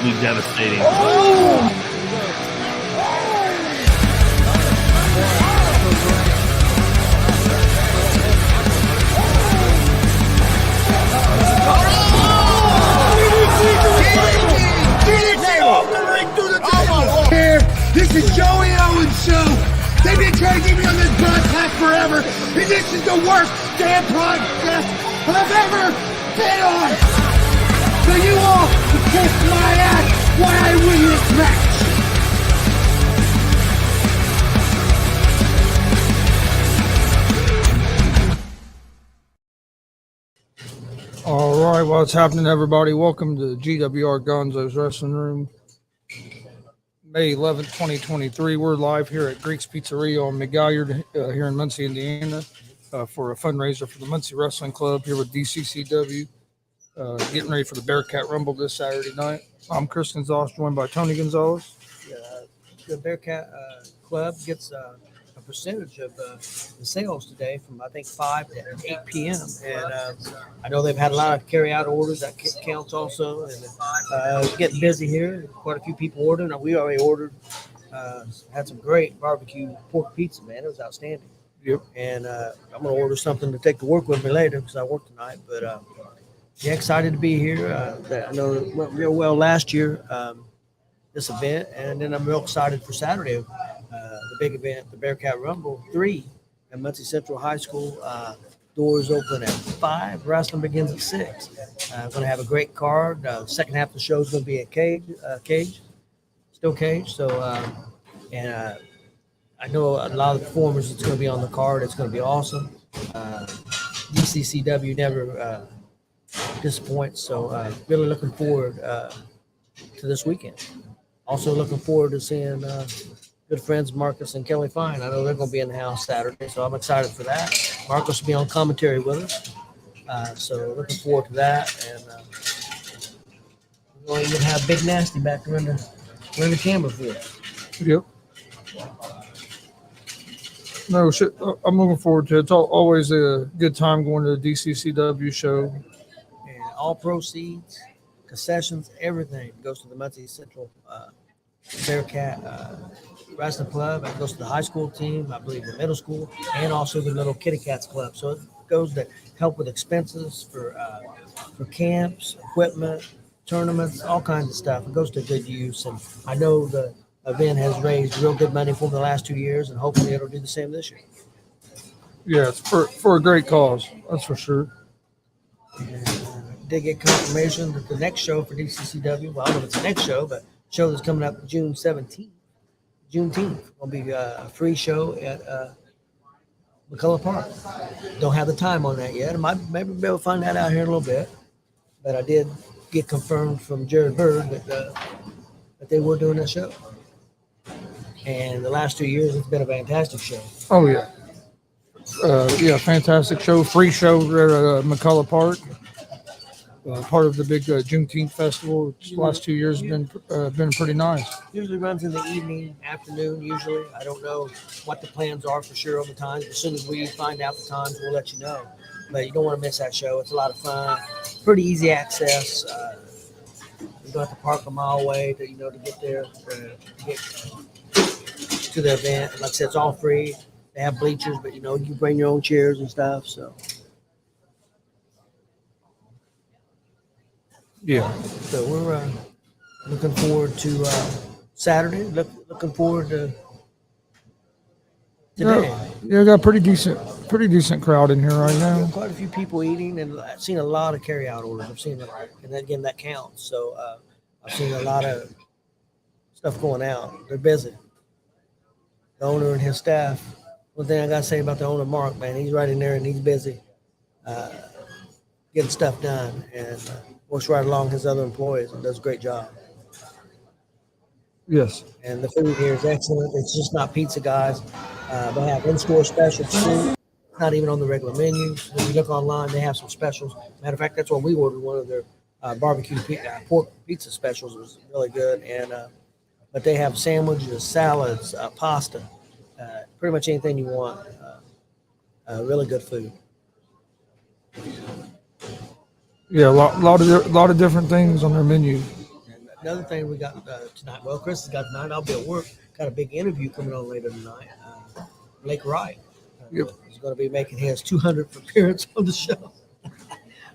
absolutely devastating. This is Joey Owens' show. They've been trying to get me on this broadcast forever, and this is the worst damn broadcast I've ever been on. So you all can kiss my ass while I win this match. All right, what's happening, everybody? Welcome to GWR Gonzo's Wrestling Room. May 11th, 2023. We're live here at Greek's Pizzeria on Mcgalliard here in Muncie, Indiana, for a fundraiser for the Muncie Wrestling Club here with DCCW. Getting ready for the BEARCAT Rumble this Saturday night. I'm Chris Gonzalez, joined by Tony Gonzalez. The BEARCAT Club gets a percentage of the sales today from, I think, 5 to 8 p.m. And I know they've had a lot of carry-out orders. That counts also. And getting busy here. Quite a few people ordering. We already ordered. Had some great barbecue pork pizza, man. It was outstanding. Yep. And I'm going to order something to take to work with me later because I work tonight. But yeah, excited to be here. I know it went real well last year, this event. And then I'm real excited for Saturday. The big event, the BEARCAT Rumble 3 at Muncie Central High School. Doors open at 5. Wrestling begins at 6. Going to have a great card. Second half of the show is going to be a cage, still cage. So, I know a lot of the performers that's going to be on the card. It's going to be awesome. DCCW never disappoints. So, really looking forward to this weekend. Also looking forward to seeing good friends Marcus and Kelly Fine. I know they're going to be in the house Saturday, so I'm excited for that. Marcus will be on commentary with us, so looking forward to that. And we're going to even have Big Nasty back around the camera for us. Yep. No shit. I'm looking forward to it. It's always a good time going to the DCCW show. And all proceeds, concessions, everything goes to the Muncie Central BEARCAT Wrestling Club. It goes to the high school team, I believe the middle school, and also the little Kitty Cats Club. So it goes to help with expenses for camps, equipment, tournaments, all kinds of stuff. It goes to good use. And I know the event has raised real good money for the last 2 years, and hopefully it'll do the same this year. Yeah, it's for a great cause. That's for sure. And did get confirmation that the next show for DCCW, well, I don't know if it's the next show, but show that's coming up June 17th, Juneteenth, will be a free show at McCullough Park. Don't have the time on that yet. I might maybe be able to find that out here in a little bit. But I did get confirmed from Jared Bird that they were doing that show. And the last 2 years, it's been a fantastic show. Oh, yeah. Yeah, fantastic show. Free show there at McCullough Park. Part of the big Juneteenth festival. The last 2 years have been pretty nice. Usually runs in the evening, afternoon, usually. I don't know what the plans are for sure on the times. As soon as we find out the times, we'll let you know. But you don't want to miss that show. It's a lot of fun. Pretty easy access. You don't have to park a mile away to get there, to get to the event. Like I said, it's all free. They have bleachers, but you can bring your own chairs and stuff. So. Yeah. So we're looking forward to Saturday. Looking forward to today. Yeah, we got a pretty decent crowd in here right now. Quite a few people eating, and I've seen a lot of carry-out orders. I've seen, and again, that counts. So I've seen a lot of stuff going out. They're busy. The owner and his staff. One thing I got to say about the owner, Mark, man, he's right in there and he's busy getting stuff done, and works right along his other employees and does a great job. Yes. And the food here is excellent. It's just not pizza, guys. They have in-store special food, not even on the regular menus. When you look online, they have some specials. Matter of fact, that's when we ordered one of their barbecue pork pizza specials. It was really good. And but they have sandwiches, salads, pasta, pretty much anything you want. Really good food. Yeah, a lot of different things on their menu. another thing we got tonight. Well, Chris has got tonight. I'll be at work. Got a big interview coming on later tonight. Blake Wright Yep. is going to be making his 200th appearance on the show.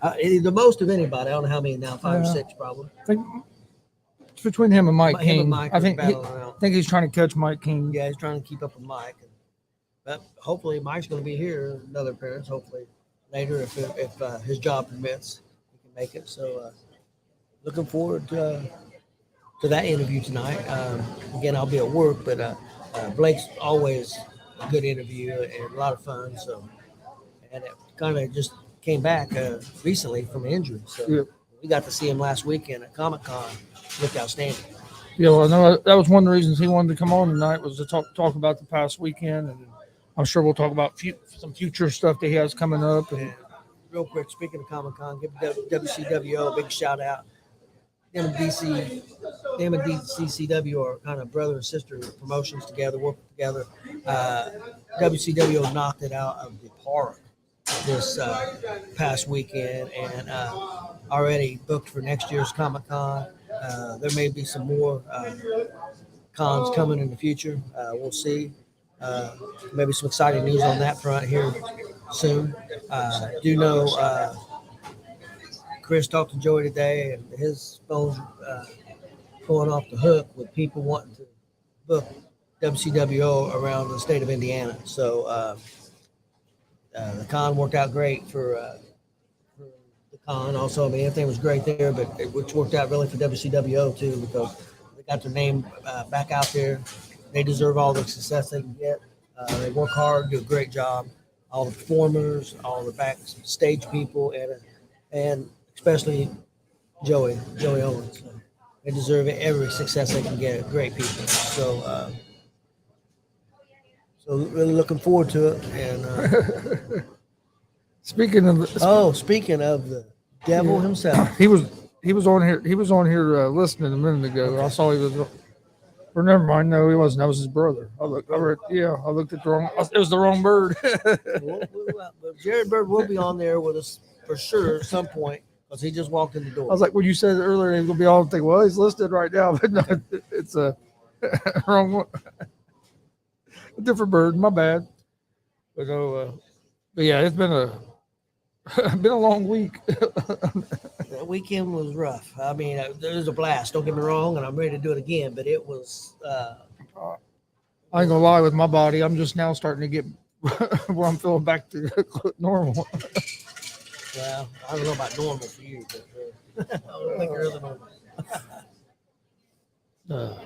The most of anybody. I don't know how many now. 5 or 6 probably. I think it's between him and Mike Him King. and Mike I are think battling around. I think he's trying to catch Mike King. Yeah, he's trying to keep up with Mike. But hopefully Mike's going to be here, another appearance, hopefully later if his job permits, he can make it. So looking forward to that interview tonight. Again, I'll be at work, but Blake's always a good interview and a lot of fun. So, and it kind of just came back recently from an injury. So Yep. we got to see him last weekend at Comic-Con. Looked outstanding. Yeah, well, I know that was one of the reasons he wanted to come on tonight was to talk about the past weekend, and I'm sure we'll talk about some future stuff that he has coming up. And Real quick, speaking of Comic-Con, give WCWO a big shout out. Them and DCCW are kind of brother and sister promotions together, working together. WCWO knocked it out of the park this past weekend and already booked for next year's Comic-Con. There may be some more cons coming in the future. We'll see. Maybe some exciting news on that front here soon. Do know Chris talked to Joey today, and his phone's going off the hook with people wanting to book WCWO around the state of Indiana. So the con worked out great for the con. Also, I mean, everything was great there, but which worked out really for WCWO too, because they got their name back out there. They deserve all the success they can get. They work hard, do a great job. All the performers, all the backstage people, and especially Joey Owens. So they deserve every success they can get. Great people. So, really looking forward to it. And speaking of the devil himself, he was on here. He was on here listening a minute ago. Okay. I saw he was. Or never mind. No, he wasn't. That was his brother. I looked at the wrong. It was the wrong bird. But Jared Bird will be on there with us for sure at some point because he just walked in the door. I was like, when you said it earlier, he was gonna be on. Think, well, he's listed right now, but no, it's a wrong one. A different bird. My bad. But no. But yeah, it's been a long week. The weekend was rough. I mean, it was a blast. Don't get me wrong, and I'm ready to do it again. But it was. I ain't gonna lie with my body. I'm just now starting to get where I'm feeling back to normal. Well, I don't know about normal for you, but I don't think you're normal.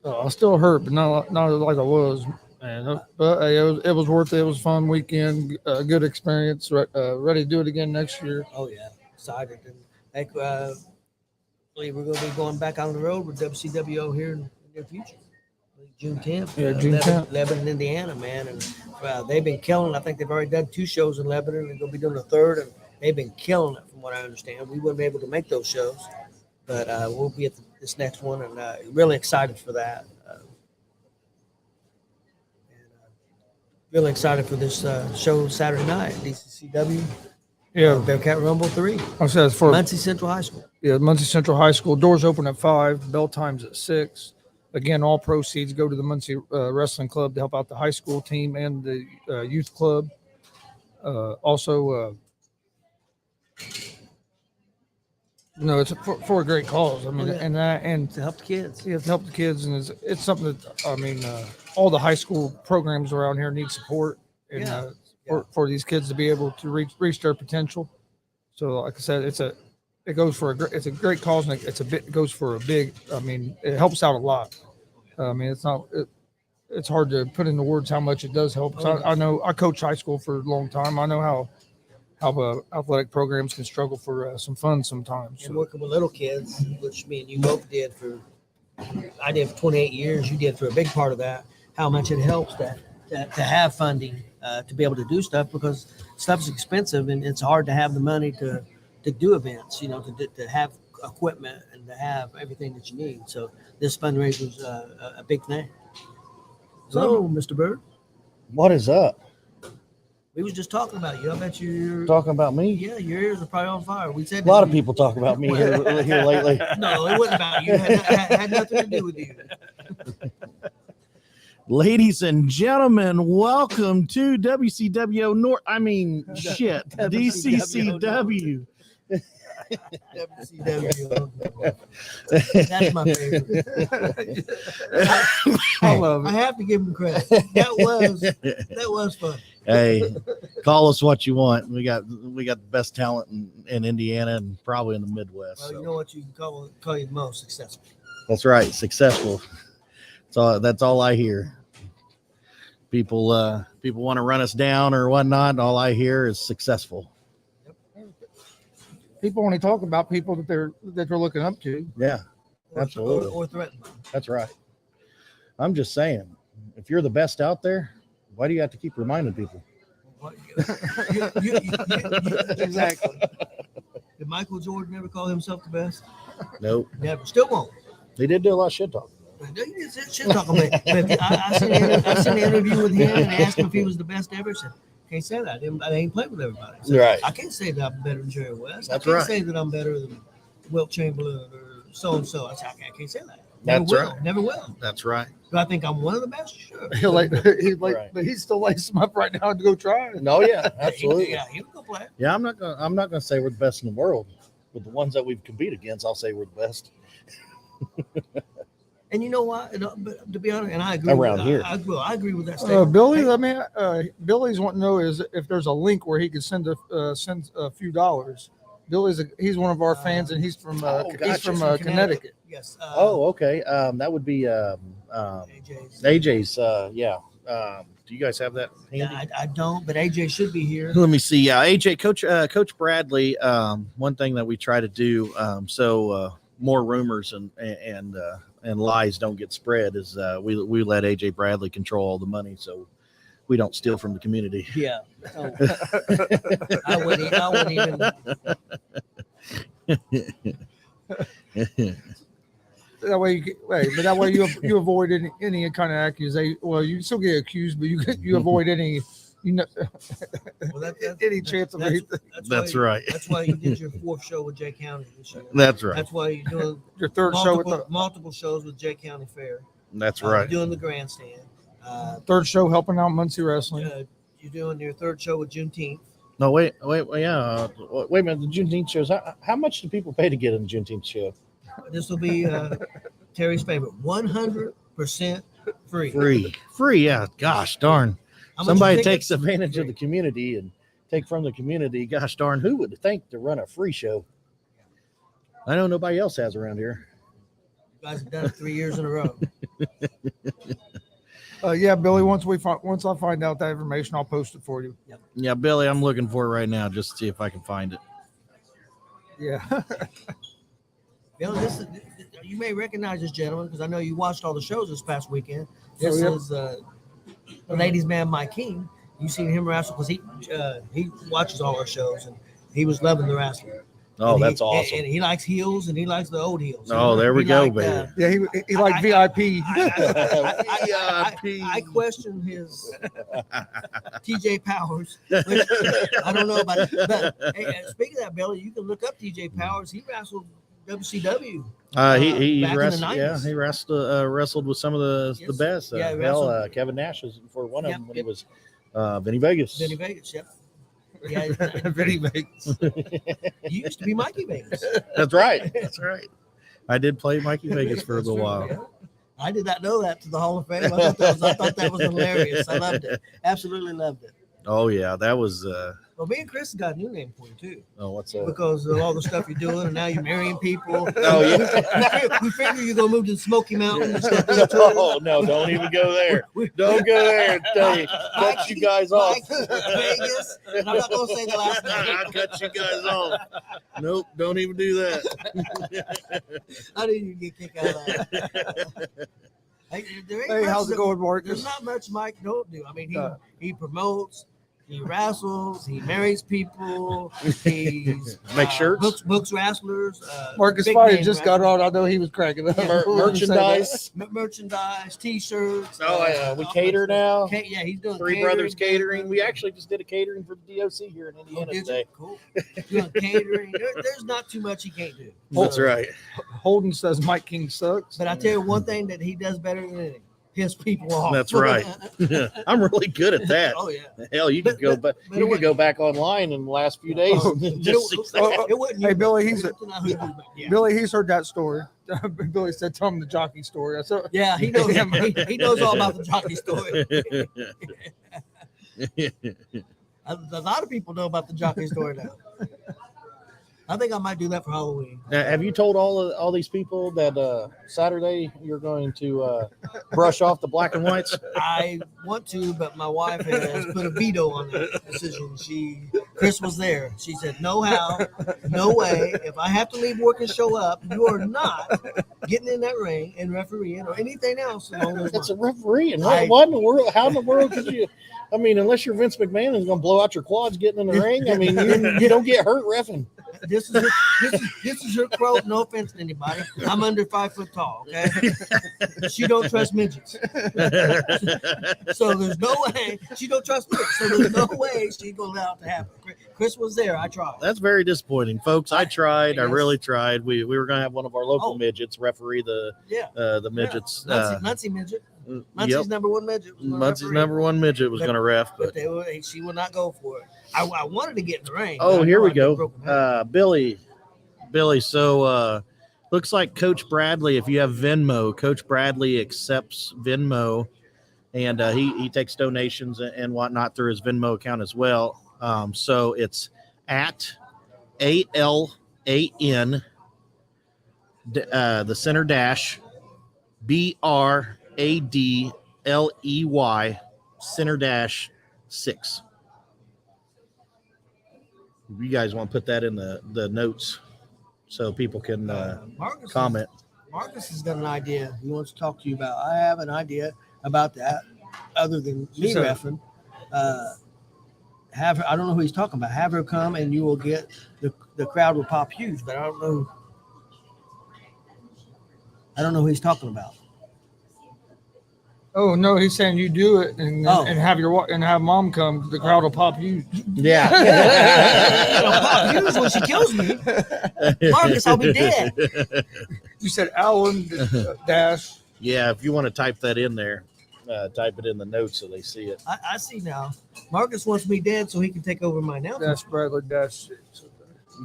I still hurt, but not like I was. Man, but hey, it was worth it. It was a fun weekend, good experience. Ready to do it again next year. Oh yeah, excited. And we're going to be going back on the road with WCWO here in the near future. June 10th. Yeah, June 10th. Lebanon, Indiana, man. And they've been killing it. I think they've already done 2 shows in Lebanon. They're going to be doing a 3rd, and they've been killing it from what I understand. We wouldn't be able to make those shows, but we'll be at this next one, and really excited for that. Really excited for this show Saturday night, DCCW. Yeah, Bearcat Rumble 3. I said for Muncie Central High School. Yeah, Muncie Central High School. Doors open at 5. Bell times at 6. Again, all proceeds go to the Muncie Wrestling Club to help out the high school team and the youth club. Also, it's for a great cause. I mean, and to help the kids. Yeah, to help the kids, and it's something that all the high school programs around here need support, and for these kids to be able to reach their potential. So, like I said, it's a great cause, and it goes for a big. I mean, it helps out a lot. I mean, it's hard to put into words how much it does help. I know I coached high school for a long time. I know how athletic programs can struggle for some fun sometimes. And working with little kids, which me and you both did I did for 28 years. You did for a big part of that. How much it helps to have funding to be able to do stuff, because stuff's expensive and it's hard to have the money to do events. To have equipment and to have everything that you need. So this fundraiser is a big thing. So, Mr. Bird, what is up? We was just talking about you. I bet you're Talking about me? Yeah, your ears are probably on fire. We said A lot of people talk about me here lately. No, it wasn't about you. It had nothing to do with you. Ladies and gentlemen, welcome to DCCW. DCCW. WCW. That's my favorite. I love I it. have to give him credit. That was fun. Hey, call us what you want. We got the best talent in Indiana and probably in the Midwest. Well, so. you know what you can call you the most successful. That's right, successful. That's all I hear. People want to run us down or whatnot. All I hear is successful. People only talk about people that they're looking up to. Yeah, absolutely. Or threatened. That's right. I'm just saying, if you're the best out there, why do you have to keep reminding people? Exactly. Did Michael Jordan ever call himself the best? Nope. Never. Still won't. They did do a lot of shit talk. Shit talking about. I seen an interview with him and asked him if he was the best ever. Said, can't say that. I ain't played with everybody. So Right. I can't say that I'm better than Jerry West. That's I can't right. say that I'm better than Wilt Chamberlain or so and so. I can't say that. That's right. Never will. That's right. Do I think I'm one of the best? Sure. But he's still lacing him up right now to go try it. No, yeah, absolutely. Yeah, he'll go play. Yeah, I'm not gonna say we're the best in the world, but the ones that we've competed against, I'll say we're the best. And you know what? But to be honest, and I agree Around with, here. I agree with that statement. Billy, Hey, Billy's wanting to know is if there's a link where he could send a few dollars. He's one of our fans, and he's from gotcha. Connecticut. Yes. Okay. That would be AJ's. AJ's. Yeah. Do you guys have that handy? Yeah, I don't, but AJ should be here. Let me see. Yeah, AJ, Coach Bradley. One thing that we try to do, so more rumors and lies don't get spread, is we let AJ Bradley control all the money, so we don't steal from the community. Yeah. So, I wouldn't even. That way you avoid any kind of accusation. Well, you still get accused, but you avoid any Well, any chance of anything. That's right. That's why you did your fourth show with Jay County this year. That's right. That's why you're doing Your third show with multiple shows with Jay County Fair. That's right. You're doing the grandstand. third show helping out Muncie Wrestling. You're doing your third show with Juneteenth. No, wait, yeah. Wait a minute. The Juneteenth shows. How much do people pay to get in the Juneteenth show? This will be Terry's favorite. 100% free. Free. Yeah. Gosh darn. How much Somebody you think takes advantage of the community and take from the community. Gosh darn. Who would think to run a free show? I know nobody else has around here. You guys have done it 3 years in a row. Yeah, Billy. Once I find out that information, I'll post it for you. Yeah, Billy, I'm looking for it right now just to see if I can find it. Yeah. Bill, you may recognize this gentleman because I know you watched all the shows this past weekend. Oh, This yeah. is the ladies' man, Mike King. You seen him wrestle because he watches all our shows and he was loving the wrestling. Oh, And that's he, awesome. And he likes heels and he likes the old heels. Oh, there we He go, liked, baby. Yeah, he liked VIP. I question his TJ Powers. Which I don't know about it. But hey, speaking of that, Billy, you can look up TJ Powers. He wrestled WCW. He back in the wrestled. 90s. Yeah, he wrestled with some of the Yes. best. Yeah, he wrestled. Kevin Nash was for one of Yep, them when yep. he was Vinny Vegas. Vinny Vegas, yep. Yeah, Vinny Vegas. you used to be Mikey Vegas. That's right. That's right. I did play Mikey Vegas for a little while. Yeah. I did not know that to the Hall of Fame. I thought that was hilarious. I loved it. Absolutely loved it. Oh yeah, that was. Well, me and Chris got a new name for you too, Oh, what's that? because of all the stuff you're doing, and now you're marrying people. Oh yeah. We figure you're gonna move to the Smoky Mountains and stuff. Oh no! Don't even go there. Don't go there. Tell you, cut you guys off. Vegas, and I'm not gonna say the last name. I cut you guys off. Nope. Don't even do that. I didn't even get kicked out of that. Hey, there ain't Hey, much how's it that- going, Marcus? There's not much Mike don't do. I mean, he promotes. He wrestles. He marries people. He's Make shirts. books wrestlers. Marcus big Fire name just got on. I know he was cracking up. Yeah. Merchandise. Merchandise, T-shirts. We cater now. Yeah, he's doing Three Brothers Catering. We actually just did a catering for the DOC here in Indiana today. Cool. Doing catering. There's not too much he can't do. That's right. Holden says Mike King sucks. But I tell you one thing that he does better than anything: piss people off. That's right. I'm really good at that. Oh yeah. Hell, you could go, but you could go back online in the last few days and just see that. It wasn't Hey, you. Billy, Yeah. Billy, he's heard that story. Billy said, "Tell him the jockey story." I said, Yeah, he knows. He knows all about the jockey story. A lot of people know about the jockey story now. I think I might do that for Halloween. Now, have you told all these people that Saturday you're going to brush off the black and whites? I want to, but my wife has put a veto on that decision. Chris was there. She said, "No how, no way. If I have to leave work and show up, you are not getting in that ring and refereeing or anything else along those It's a lines." referee, and what in the world? How in the world could you? I mean, unless you're Vince McMahon and is going to blow out your quads getting in the ring. I mean, you don't get hurt reffing. This is her quote. No offense to anybody. I'm under 5 foot tall. Okay, she don't trust midgets, so there's no way she don't trust me. So there's no way she's gonna allow it to happen. Chris was there. I tried. That's very disappointing, folks. I tried. I Yes. really tried. We were going to have one of our local Oh. midgets referee the midgets. Muncie midget. Muncie's number one midget. was my Muncie's referee. number one midget was But- going to ref, But but she would not go for it. I wanted to get in the ring. oh, but I here know we I'd been go. broken down. Billy. So looks like Coach Bradley, if you have Venmo, Coach Bradley accepts Venmo, and he takes donations and whatnot through his Venmo account as well. So it's at ALAN, the center dash, BRADLEY, center dash 6. You guys want to put that in the notes so people can Marcus comment. Marcus has got an idea he wants to talk to you about. I have an idea about that other than me Sure. reffing. Have her, I don't know who he's talking about. Have her come and you will get the crowd will pop huge, but I don't know who he's talking about. "Oh no," he's saying you do it and Oh. and have mom come. The crowd will pop huge. Yeah. It'll pop huge when she kills me. Marcus, I'll be dead. You said Alan dash. Yeah, if you want to type that in there, type it in the notes so they see it. I see now. Marcus wants me dead so he can take over my now. Dash Bradley dash 6.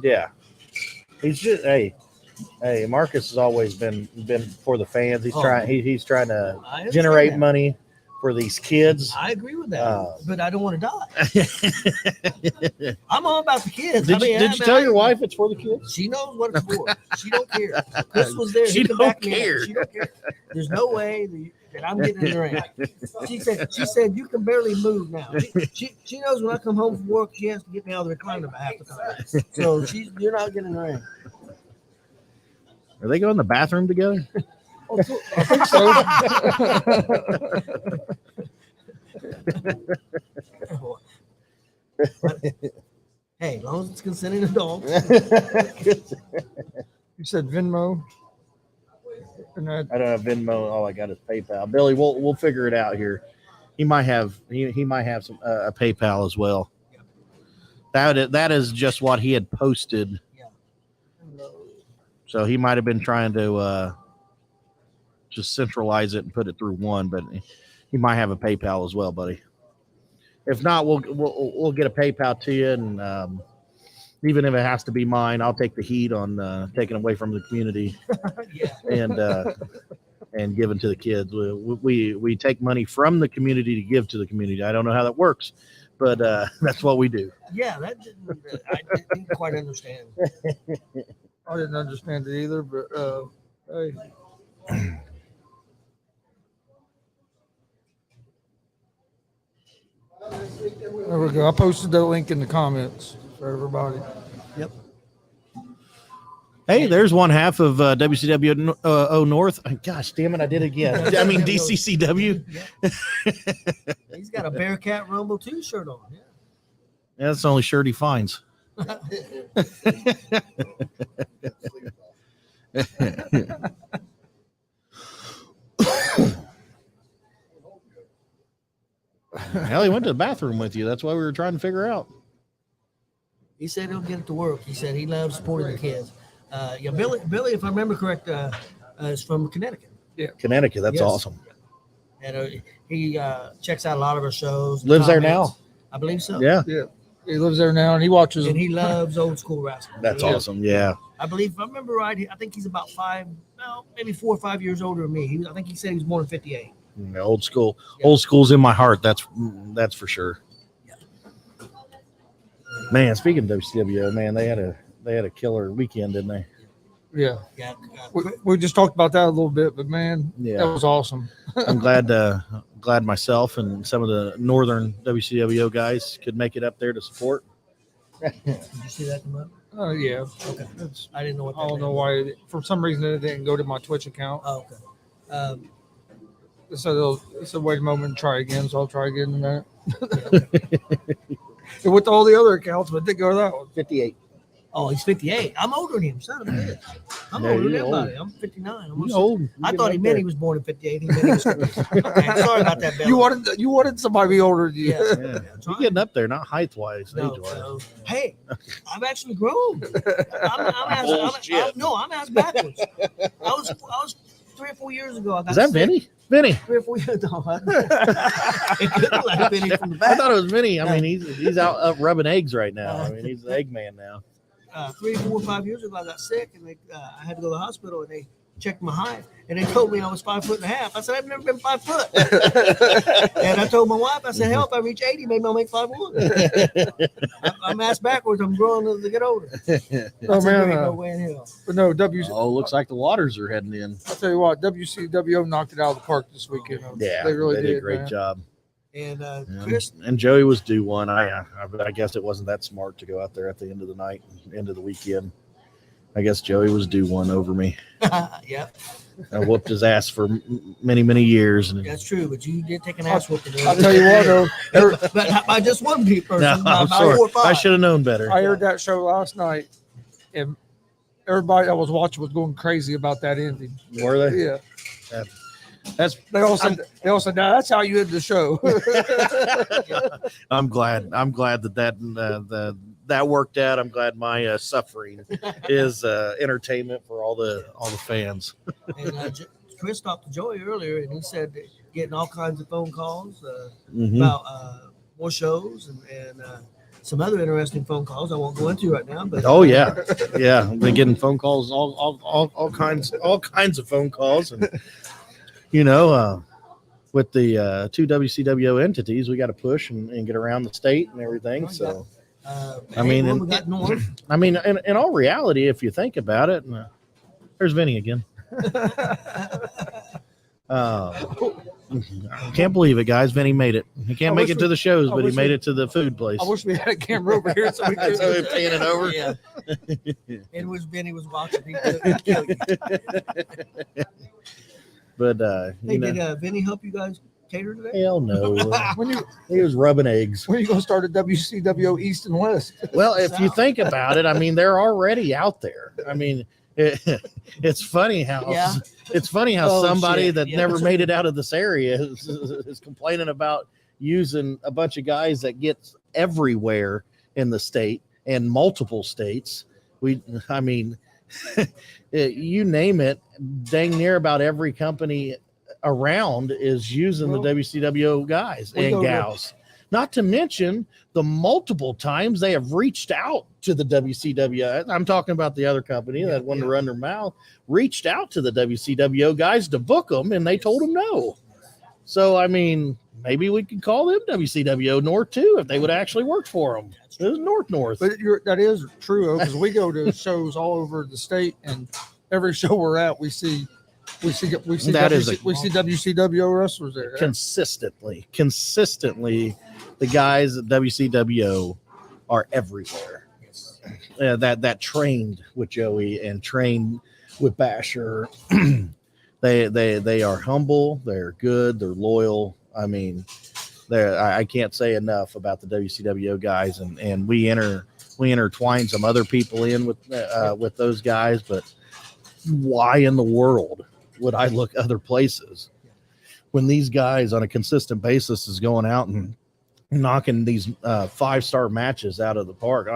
Yeah. He's just hey, Marcus has always been for the fans. He's Oh. he's trying to I understand generate that. money for these kids. I agree with that, but I don't want to die. Did I'm all about the kids. you tell your wife it's for the kids? She knows what it's for. She don't care. Chris was there. She He can don't back me up. care. She don't care. There's no way that I'm getting in the ring. She said you can barely move now. She knows when I come home from work, she has to get me out of the recliner about half the time. So you're not getting in the ring. Are they going to the bathroom together? I think so. Hey, as long as it's consenting adults. You said Venmo. And I don't have Venmo. All I got is PayPal. Billy, we'll figure it out here. He might have some a PayPal as well. That is just what he had posted. So he might have been trying to just centralize it and put it through one, but he might have a PayPal as well, buddy. If not, we'll get a PayPal to you, and even if it has to be mine, I'll take the heat on taking away from the community Yeah. and giving to the kids. We take money from the community to give to the community. I don't know how that works, but that's what we do. Yeah, I didn't quite understand. I didn't understand it either, but hey. There we go. I posted the link in the comments for everybody. Yep. Hey, there's one half of WCW North. Gosh, damn it, I did it again. I mean DCCW. He's got a Bearcat Rumble 2 shirt on. Yeah. Yeah, that's the only shirt he finds. Hell, he went to the bathroom with you. That's why we were trying to figure out. He said he'll get it to work. He said he loves supporting the kids. Yeah, Billy, if I remember correct, is from Connecticut. Connecticut, that's Yes. awesome. And he checks out a lot of our shows. Lives there comments. now. I believe so. Yeah, Yeah. He lives there now, and he watches And them. he loves old school wrestling. that's Yeah. awesome. Yeah. I believe, if I remember right, I think he's about maybe 4 or 5 years older than me. I think he said he was born in 58. Old school. Yeah. Old school's in my heart. That's for sure. Yeah. Man, speaking of WCWO, man, they had a killer weekend, didn't they? Yeah. Yeah. We just talked about that a little bit, but man, Yeah. that was awesome. I'm glad myself and some of the northern WCWO guys could make it up there to support. Did you see that come up? Oh, yeah. Okay. It's, I didn't know what that I don't meant. know why. For some reason, it didn't go to my Twitch account. Oh, okay. So they said, wait a moment and try again. So I'll try again in a minute. It went to all the other accounts, but it didn't go to that one. 58. Oh, he's 58. I'm older than him, son of a bitch. I'm Yeah, older than you're old. everybody. I'm 59. I'm You old. I thought he meant he was born in 58. He meant he was 58. Okay, sorry about that, Bill. You wanted somebody to be older than you. Yeah. Yeah. Yeah, You're getting up there, not height wise, No, age wise. no. Hey, I've actually grown. Bullshit. I'm asked backwards. I was 3 or 4 years ago. I got Is that sick. Vinny? Vinny. 3 or 4 years ago. It could look like Vinny from the I back. thought it was Vinny. I mean, he's out up rubbing eggs right now. I mean, he's the egg man now. 3, 4, 5 years ago, I got sick, and I had to go to the hospital, and they checked my height, and they told me I was 5'1.5". I said, I've never been 5 foot. And I told my wife, I said, hell, if I reach 80, maybe I'll make 5'1". I'm ass backwards. I'm growing as I get older. Oh, I said, man. there ain't no way in hell. But no, Oh, looks like the waters are heading in. I'll tell you what, WCWO knocked it out of the park this weekend. Yeah, they really did a did. great Man. job. And Yeah. Chris, And Joey was due one. I guess it wasn't that smart to go out there at the end of the night, end of the weekend. I guess Joey was due one over me. yeah, I whooped his ass for many, many years. And that's true. But you did take an ass whooping. I'll tell you what, though, But not by just one person. no, by I'm by sorry. 4 or 5. I should have known better. I heard that show last night, and everybody that was watching was going crazy about that ending. Were they? Yeah, That's. they all said, "Now that's how you end the show." I'm glad. I'm glad that worked out. I'm glad my suffering is entertainment for all the fans. And Chris talked to Joey earlier, and he said that getting all kinds of phone calls Mhm. about more shows and some other interesting phone calls I won't go into right now. But Oh yeah, yeah. I've been getting phone calls, all kinds of phone calls, and with the 2 WCWO entities, we got to push and get around the state and everything. So, I mean, we got North. I mean, in all reality, if you think about it, there's Vinny again. Can't believe it, guys. Vinny made it. He can't I make wish it to the shows, I but he wish made we- it to the food place. I wish we had a camera over here so we So we're could. paying it over. Yeah. It was Benny was watching. He'd kill you. But Hey, did Vinny help you guys cater today? hell no. When He was rubbing eggs. are you gonna start a WCWO East and West? Well, if you think about it, I mean, they're already out there. I mean, it's funny how Yeah. Oh, somebody shit. that Yeah. never made it out of this area is complaining about using a bunch of guys that get everywhere in the state and multiple states. I mean, you name it, dang near about every company around is using the WCWO guys we and go to- gals. Not to mention the multiple times they have reached out to the WCW. I'm talking about the other company that wanted to run their mouth, reached out to the WCWO guys to book them, and they told them no. So, I mean, maybe we could call them WCWO North too if they would actually work for them. It was North. But that is true because we go to shows all over the state, and every show we're at, we see That is we see WCWO wrestlers there. Consistently, the guys at WCWO are everywhere. That trained with Joey and trained with Basher. They are humble. They're good. They're loyal. I mean, I can't say enough about the WCWO guys, and we intertwine some other people in with those guys. But why in the world would I look other places when these guys on a consistent basis is going out and knocking these 5-star matches out of the park?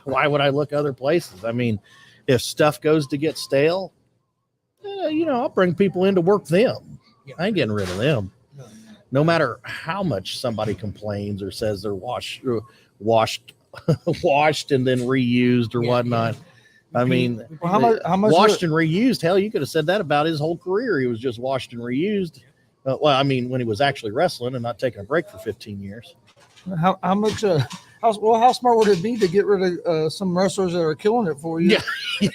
Why would I look other places? I mean, if stuff goes to get stale, I'll bring people in to work them. I ain't getting rid of them. No matter how much somebody complains or says they're washed and then reused or whatnot. I mean, how much washed and reused? Hell, you could have said that about his whole career. He was just washed and reused. Well, I mean, when he was actually wrestling and not taking a break for 15 years. How much? How smart would it be to get rid of some wrestlers that are killing it for you?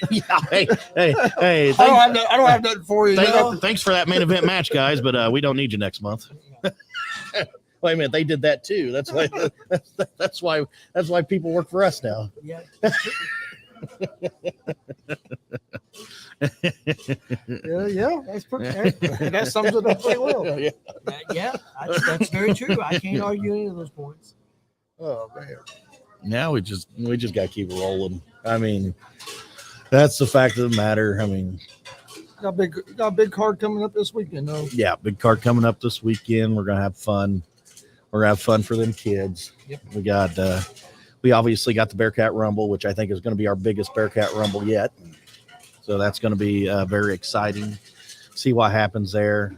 Yeah. Hey. I don't have nothing for you. Thanks for that main event match, guys, but we don't need you next month. Wait a minute, they did that too. That's why people work for us now. Yeah. Yeah. That sums it up pretty well. That's very true. I can't argue any of those points. Oh man. Now we just got to keep rolling. I mean, that's the fact of the matter. I mean, got a big card coming up this weekend, though. Yeah, big card coming up this weekend. We're gonna have fun. We're gonna have fun for them kids. Yep. We obviously got the Bearcat Rumble, which I think is going to be our biggest Bearcat Rumble yet. So that's going to be very exciting. See what happens there.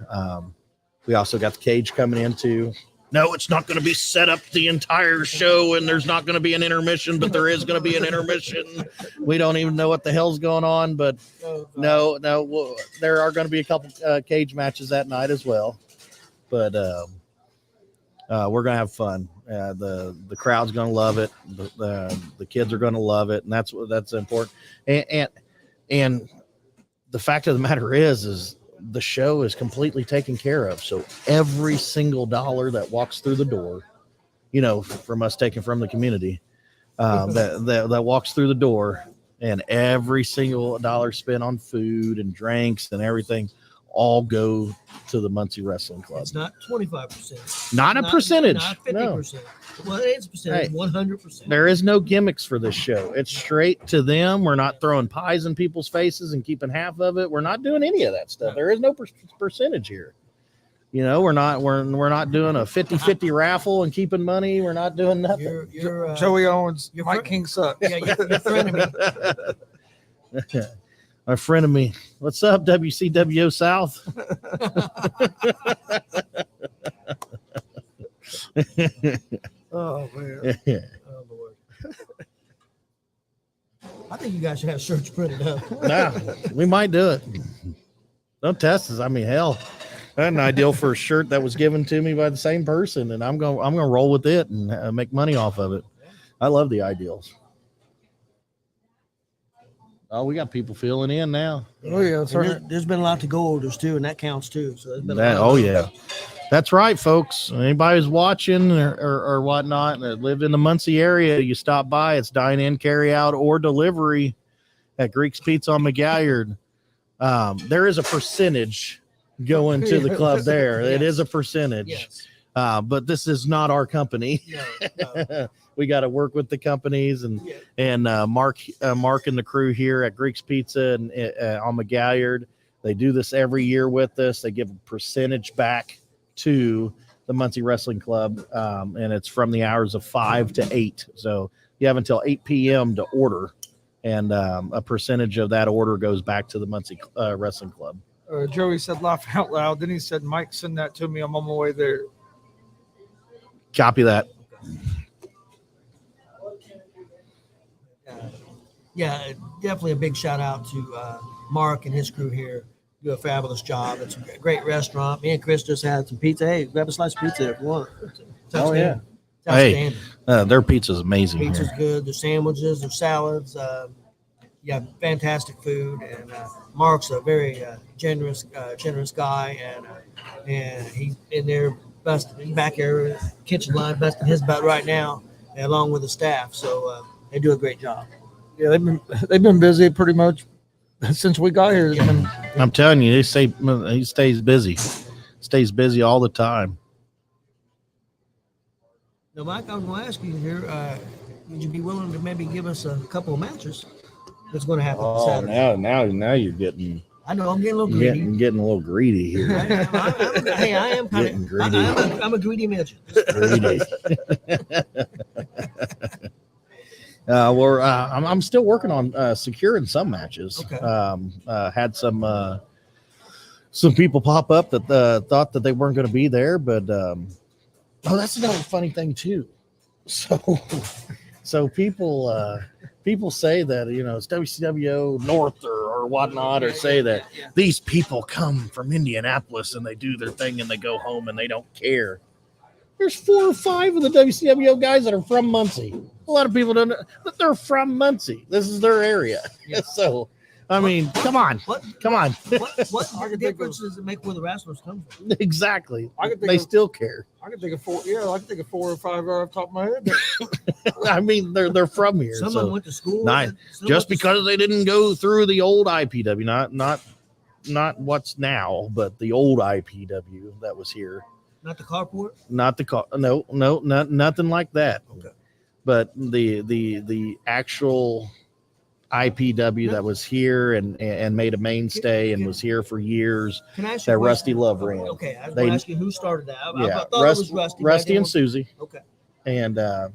We also got the cage coming in too. No, it's not going to be set up the entire show, and there's not going to be an intermission, but there is going to be an intermission. We don't even know what the hell's going on, but no, there are going to be a couple cage matches that night as well. But we're going to have fun. The crowd's going to love it. The kids are going to love it, and that's important. And the fact of the matter is the show is completely taken care of. So every single dollar that walks through the door, from us taking from the community, that walks through the door, and every single dollar spent on food and drinks and everything, all go to the Muncie Wrestling Club. It's not 25%. Not a percentage. Not 50%. No. Well, it's a percentage. 100%. There is no gimmicks for this show. It's straight to them. We're not throwing pies in people's faces and keeping half of it. We're not doing any of that stuff. There is no percentage here. We're not doing a 50-50 raffle and keeping money. We're not doing nothing. You're Joey Owens, Mike King sucks. Yeah, you're friend of me. My friend of me. What's up, WCWO South? Oh man. Oh Lord. I think you guys should have shirts printed up. Nah, we might do it. Don't test us. I mean, hell, I had an ideal for a shirt that was given to me by the same person, and I'm gonna roll with it and make money off of it. I love the ideals. Oh, we got people filling in now. Oh yeah, there's been a lot to go orders too, and that counts too. So there's been that's right, folks. Anybody who's watching or whatnot that lived in the Muncie area, you stop by. It's dine in, carry out, or delivery at Greek's Pizza on Mcgalliard. There is a percentage going to the club there. Yes. It is a percentage. Yes. But this is not our company. No. We got to work with the companies and Mark and the crew here at Greek's Pizza and on Mcgalliard. They do this every year with us. They give a percentage back to the Muncie Wrestling Club, and it's from the hours of 5 to 8. So you have until 8 p.m. to order, and a percentage of that order goes back to the Muncie Wrestling Club. Joey said laugh out loud. Then he said, Mike, send that to me. I'm on my way there. Copy that. Yeah, definitely a big shout out to Mark and his crew here. Do a fabulous job. It's a great restaurant. Me and Chris just had some pizza. Hey, grab a slice of pizza if you want. Oh, yeah. Hey, their pizza's amazing. Pizza's good. Their sandwiches, their salads. Fantastic food. And Mark's a very generous guy. And he's in there busting back there, kitchen line, busting his butt right now, along with the staff. So they do a great job. Yeah, they've been busy pretty much since we got here. I'm telling you, he stays busy all the time. Now, Mike, I was going to ask you here, would you be willing to maybe give us a couple of matches that's going to happen Saturday? Now you're getting I know I'm getting a little greedy. getting a little greedy here. I am kind Getting of greedy. I'm a greedy midget. Greedy. I'm still working on securing some matches. Okay. Had some people pop up that thought that they weren't going to be there, but that's another funny thing too. So people say that it's WCW North or whatnot, or say that these people come from Indianapolis and they do their thing and they go home and they don't care. There's 4 or 5 of the WCW guys that are from Muncie. A lot of people don't know, but they're from Muncie. This is their area. Yeah. So, I mean, come on. What difference does it make where the wrestlers come from? Exactly. They still care. I can think of 4. Yeah, I can think of 4 or 5 right off the top of my head. I mean, they're from here. Some of so them went to school. just because they didn't go through the old IPW, not what's now, but the old IPW that was here. Not the carport. Not the car. No, nothing like that. Okay. But the actual IPW that was here and made a mainstay and was here for years. Can I ask you That a question? Rusty Love ran. Okay, I was going to ask you who started that. I Yeah, thought it was Rusty. Rusty and Susie. Okay. And that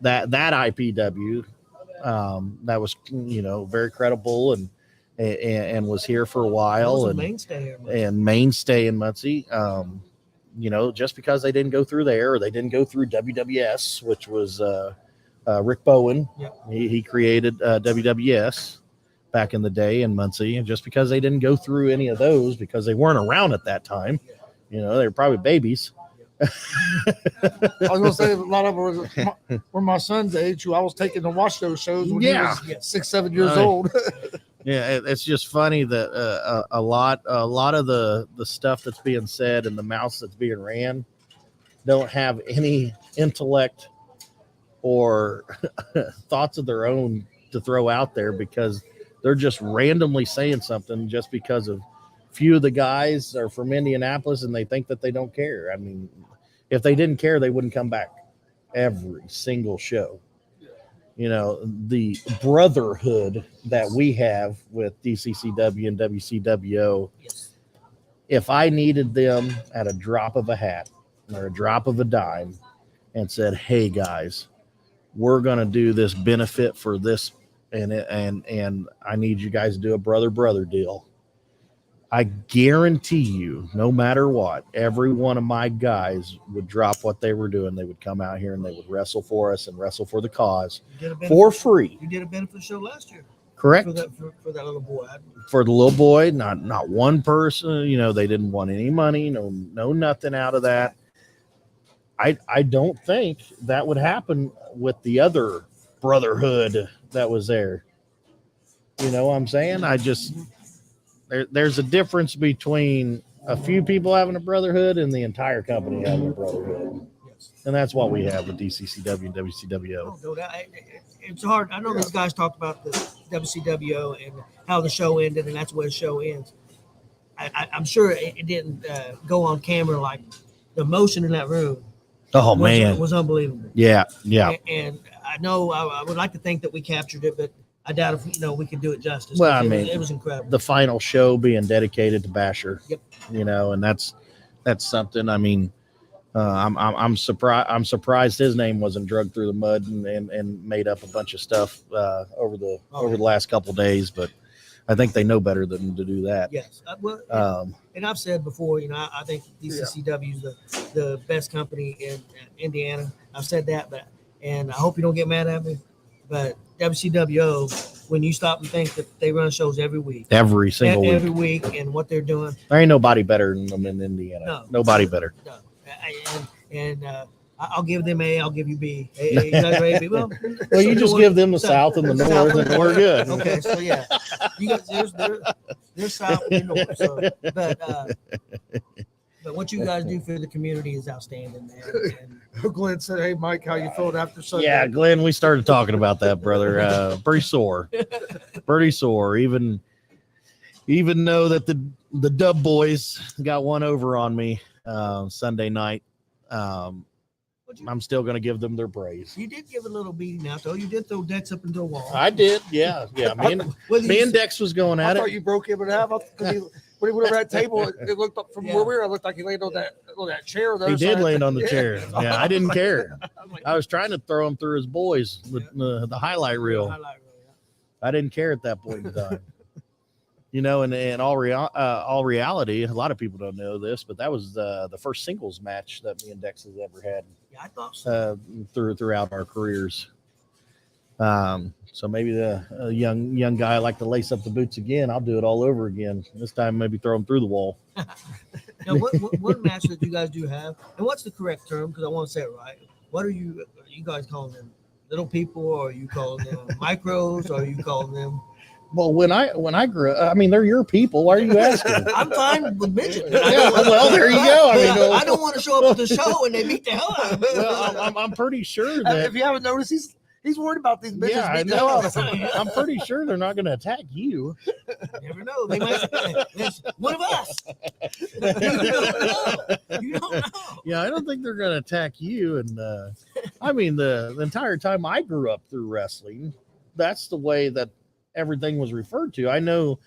IPW that was very credible and was here for a while and mainstay in Muncie. Just because they didn't go through there, or they didn't go through WWS, which was Rick Bowen. Yep. He created WWS back in the day in Muncie, and just because they didn't go through any of those because they weren't around at that time, they were probably babies. I was going to say a lot of them were my son's age, who I was taking to watch those shows when he was 6, 7 years old. Yeah, it's just funny that a lot of the stuff that's being said and the mouths that's being ran don't have any intellect or thoughts of their own to throw out there, because they're just randomly saying something just because of few of the guys are from Indianapolis and they think that they don't care. I mean, if they didn't care, they wouldn't come back every single show. The brotherhood that we have with DCCW and WCWO, if I needed them at a drop of a hat or a drop of a dime and said, hey guys, we're going to do this benefit for this, and I need you guys to do a brother deal, I guarantee you, no matter what, every one of my guys would drop what they were doing. They would come out here and they would wrestle for us and wrestle for the cause for free. You did a benefit show last year. Correct. For that little boy. For the little boy, not one person. They didn't want any money, no nothing out of that. I don't think that would happen with the other brotherhood that was there. You know what I'm saying? There's a difference between a few people having a brotherhood and the entire company having a brotherhood. And that's what we have with DCCW and WCWO. No, it's hard. I know these guys talked about the WCWO and how the show ended, and that's where the show ends. I'm sure it didn't go on camera. Like, the emotion in that room was unbelievable. Yeah. And I know I would like to think that we captured it, but I doubt if we can do it justice. Well, I mean, it was incredible. The final show being dedicated to Basher. Yep. And that's something. I mean, I'm surprised his name wasn't dragged through the mud and made up a bunch of stuff over the last couple of days. But I think they know better than to do that. Yes. And I've said before, I think DCCW is the best company in Indiana. I've said that, and I hope you don't get mad at me, but WCWO, when you stop and think that they run shows every week, every week, and what they're doing, there ain't nobody better than them in Indiana. No, nobody better. No. And I'll give them A, I'll give you B. A, B. Well, you just give them the South and the North, and we're good. Okay, so yeah, you got they're South and North. So, but what you guys do for the community is outstanding, man. And Glenn said, "Hey, Mike, how you feeling after Sunday?" Yeah, Glenn, we started talking about that, brother. Pretty sore. Even though that the Dub Boys got one over on me Sunday night. Well, I'm still going to give them their praise. You did give a little beating out, though. You did throw Dex up into a wall. I did, yeah. Me and Dex was going I at thought it. you broke him in half because when he went over that table, it looked up from where we were. It looked like he laid on that chair. He did land on the chair. Yeah, I didn't care. I was trying to throw him through his boys with the highlight reel. I didn't care at that point in time. You know, and in all reality, a lot of people don't know this, but that was the first singles match that me and Dex has ever had. Yeah, I thought so. Throughout our careers. So maybe the young guy like to lace up the boots again. I'll do it all over again. This time, maybe throw him through the wall. Now, what match that you guys do have, and what's the correct term? Because I want to say it right. What are you guys calling them? Little people, or are you calling them micros, or are you calling them? Well, when I grew up, I mean, they're your people. Why are you asking? I'm fine with midget. Yeah, well, there you go. I mean, I don't want to show up at the show and they beat the hell out of me. Well, I'm pretty sure that if you haven't noticed, he's worried about these bitches. Yeah, I know. I'm pretty sure they're not going to attack you. You never know. They might say, "It's one of us." You don't know. Yeah, I don't think they're going to attack you. And I mean, the entire time I grew up through wrestling, that's the way that everything was referred to. I know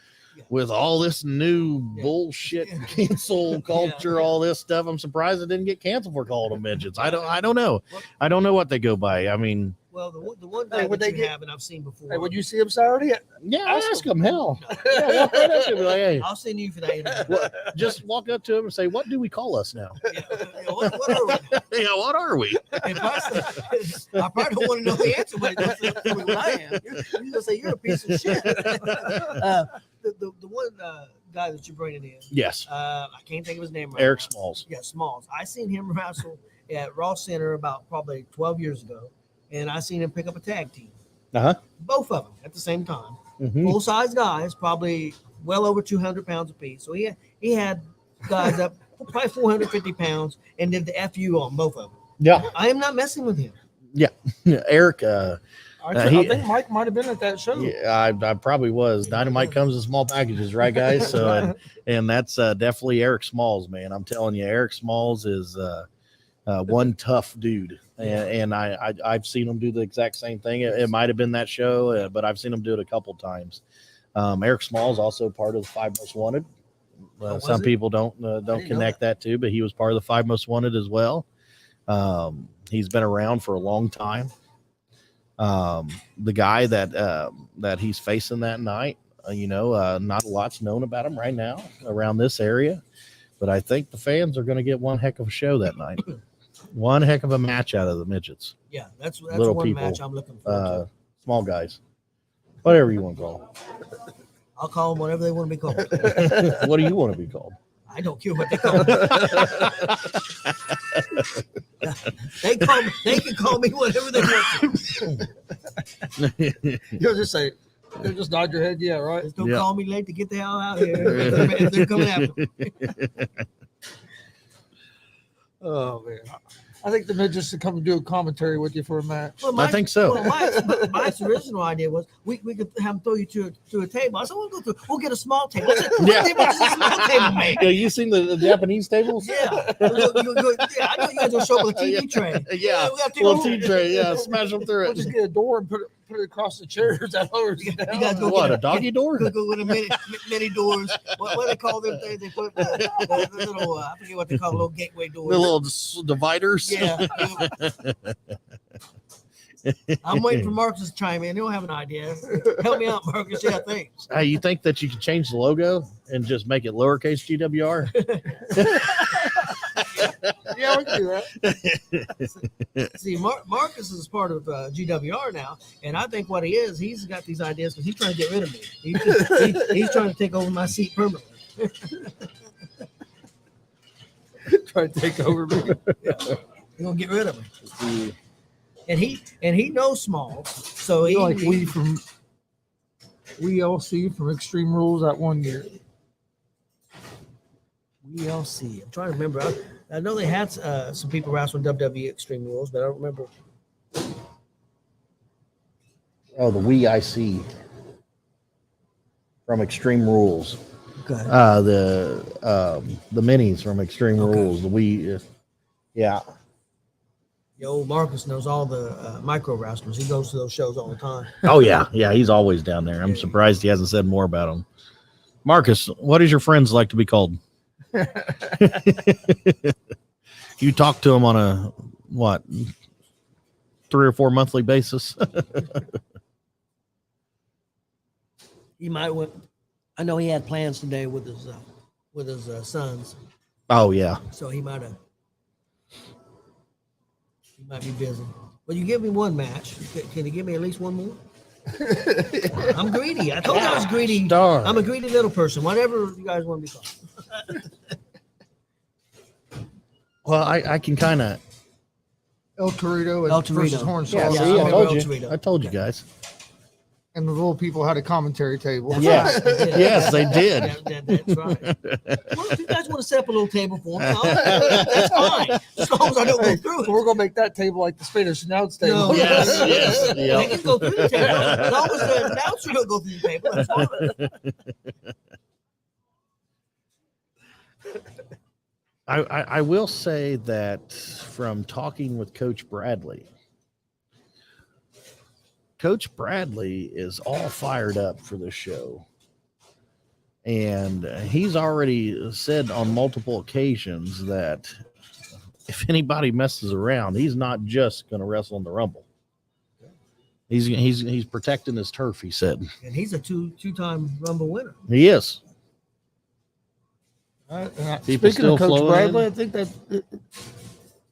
with all this new bullshit cancel culture, all this stuff, I'm surprised it didn't get canceled for calling them midgets. I don't know. I don't know what they go by. I mean, well, the one guy that you have, and I've seen before. Hey, would you see him Saturday? Yeah, ask him. Hell, yeah, walk right up to him, like, hey, I'll send you for that. Just walk up to him and say, "What do we call us now?" What are we? Yeah, what are we? I probably don't want to know the answer, but that's what I am. You're gonna say you're a piece of shit. The one guy that you're bringing in. Yes. I can't think of his name right Eric now. Smalls. Yeah, Smalls. I seen him wrestle at Raw Center about probably 12 years ago, and I seen him pick up a tag team. Both of them at the same time. Mm-hmm. Full size guys, probably well over 200 pounds apiece. So he had guys up probably 450 pounds and did the FU on both of them. Yeah. I am not messing with him. Yeah. Eric. I think Mike might have been at that show. Yeah, I probably was. Dynamite comes in small packages, right, guys? So, and that's definitely Eric Smalls, man. I'm telling you, Eric Smalls is one tough dude, and I've seen him do the exact same thing. It might have been that show, but I've seen him do it a couple times. Eric Smalls also part of the 5 Most Wanted. Some people don't connect that too, but he was part of the 5 Most Wanted as well. He's been around for a long time. The guy that he's facing that night, not a lot's known about him right now around this area, but I think the fans are going to get one heck of a show that night. One heck of a match out of the midgets. Yeah, that's little one people, match I'm looking for. Small guys, whatever you want to call them. I'll call them whatever they want to be called. What do you want to be called? I don't care what they call me. They can call me whatever they want to. You'll just nod your head, yeah, right? Just don't call me late to get the hell out of here if they're coming after me. Oh man, I think the midgets should come and do a commentary with you for a match. Well, I think so. Well, Mike's original idea was we could have him throw you to a table. I said we'll get a small table. What table does a small table make? Yeah, you seen the Japanese tables? Yeah. I know you guys will show up with a TV tray. Yeah, we got little TV tray. Yeah, smash them through We'll it. just get a door and put it across the chairs. That lowers it down. You guys go What, a doggy door? Go with a mini doors. What do they call them things? They put the little, I forget what they call little gateway doors. The little dividers. Yeah. I'm waiting for Marcus to chime in. He don't have an idea. Help me out, Marcus. Yeah, thanks. Hey, you think that you could change the logo and just make it lowercase GWR? Yeah, we can do that. See, Marcus is part of GWR now, and I think what he is, he's got these ideas because he's trying to get rid of me. He's trying to take over my seat permanently. Try to take over me. Yeah. He's gonna get rid of me. And he knows Smalls, so he like we all see from Extreme Rules that one year. WLC. I'm trying to remember. I know they had some people wrestling WWE Extreme Rules, but I don't remember. Oh, the WEIC from Extreme Rules. Okay. The minis from Extreme Rules. The yeah. Old Marcus knows all the micro wrestlers. He goes to those shows all the time. Oh yeah, he's always down there. I'm surprised he hasn't said more about him. Marcus, what does your friends like to be called? You talk to him on a 3 or 4 monthly basis? He might went. I know he had plans today with his sons, Oh yeah. so he might be busy. Well, you give me one match. Can you give me at least one more? I'm greedy. I told you I was greedy. Darn. I'm a greedy little person. Whatever you guys want to be called. Well, I can kind of. El Torito El versus Torito. Hornswoggle. Yeah, Yeah, see, I I remember told you guys. And the little people had a commentary table. Yes, yes, they did. That's right. Well, if you guys want to set up a little table for me, that's fine. As long as I don't go through it. We're gonna make that table like the Spanish announce table. No. Yes, They yep. can go through the table. As long as the announcer don't go through the table, that's fine. I will say that from talking with Coach Bradley, Coach Bradley is all fired up for this show. And he's already said on multiple occasions that if anybody messes around, he's not just going to wrestle in the Rumble. He's protecting his turf, he said. And he's a two-time Rumble winner. He is. People Speaking still of Coach flowing Bradley, in. I think that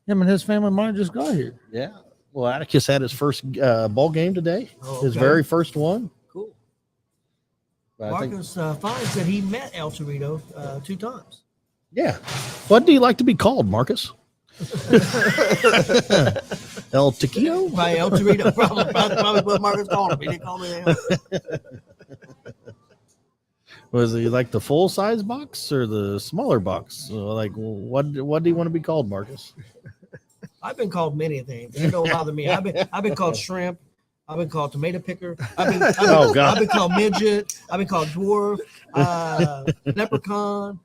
him and his family might have just got here. Yeah. Well, Atticus had his first ball game today. Oh, His okay. very first one. Cool. I think, Marcus Fine said he met El Torito 2 times. yeah. What do you like to be called, Marcus? El Tequio? By El Torito. Probably what Marcus called him. He didn't call me that. Was he like the full size box or the smaller box? Like, what do you want to be called, Marcus? I've been called many things. It don't bother me. I've been called shrimp. I've been called tomato picker. Oh, God. I've been called midget. I've been called dwarf. Leprechaun.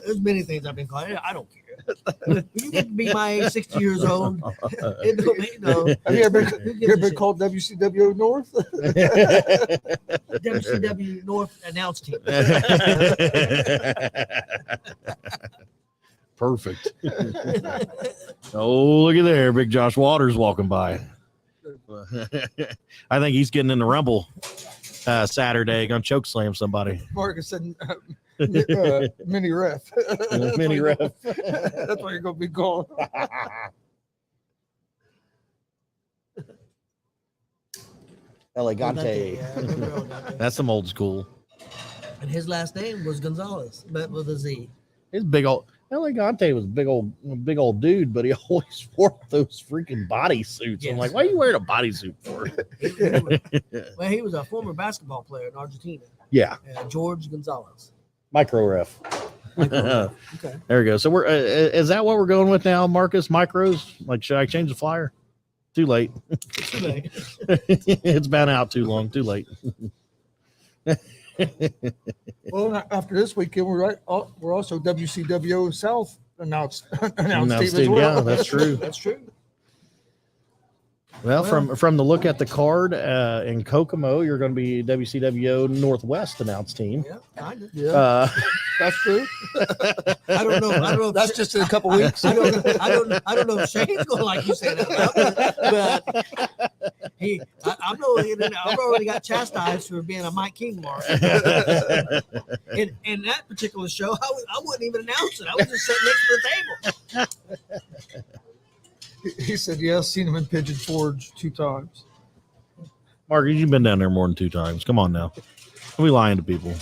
There's many things I've been called. I don't care. You get to be my age, 60 years old. It don't make no. Have you ever Who been, gives a shit? called WCW North? WCW North announce team. Perfect. Oh, look at there. Big Josh Waters walking by. I think he's getting in the Rumble Saturday. Going to choke slam somebody. Marcus said mini ref. Mini ref. That's what you're going to be called. Elegante. Yeah, I remember Elegante. That's some old school. And his last name was Gonzalez, but with a Z. His big old Elegante was a big old dude, but he always wore those freaking bodysuits. Yes. I'm like, why are you wearing a bodysuit for? Well, he was a former basketball player in Argentina, Yeah, George Gonzalez. micro ref. Okay. There we go. So we're is that what we're going with now, Marcus? Micros? Like, should I change the flyer? Too late. It's been out too long. Too late. Well, after this weekend, we're also WCW South announced Announced team as team, well. yeah, that's true. That's true. Well, from the look at the card in Kokomo, you're going to be WCW Northwest announced team. Yeah, kind of. Yeah, that's true. I don't know. That's just in a couple weeks. I don't know if Shane's going to like you say that, but I've already got chastised for being a Mike King mark. In that particular show, I wouldn't even announce it. I was just sitting next to the table. He said, "Yeah, seen him in Pigeon Forge 2 times." Marcus, you've been down there more than 2 times. Come on now. Don't be lying to people.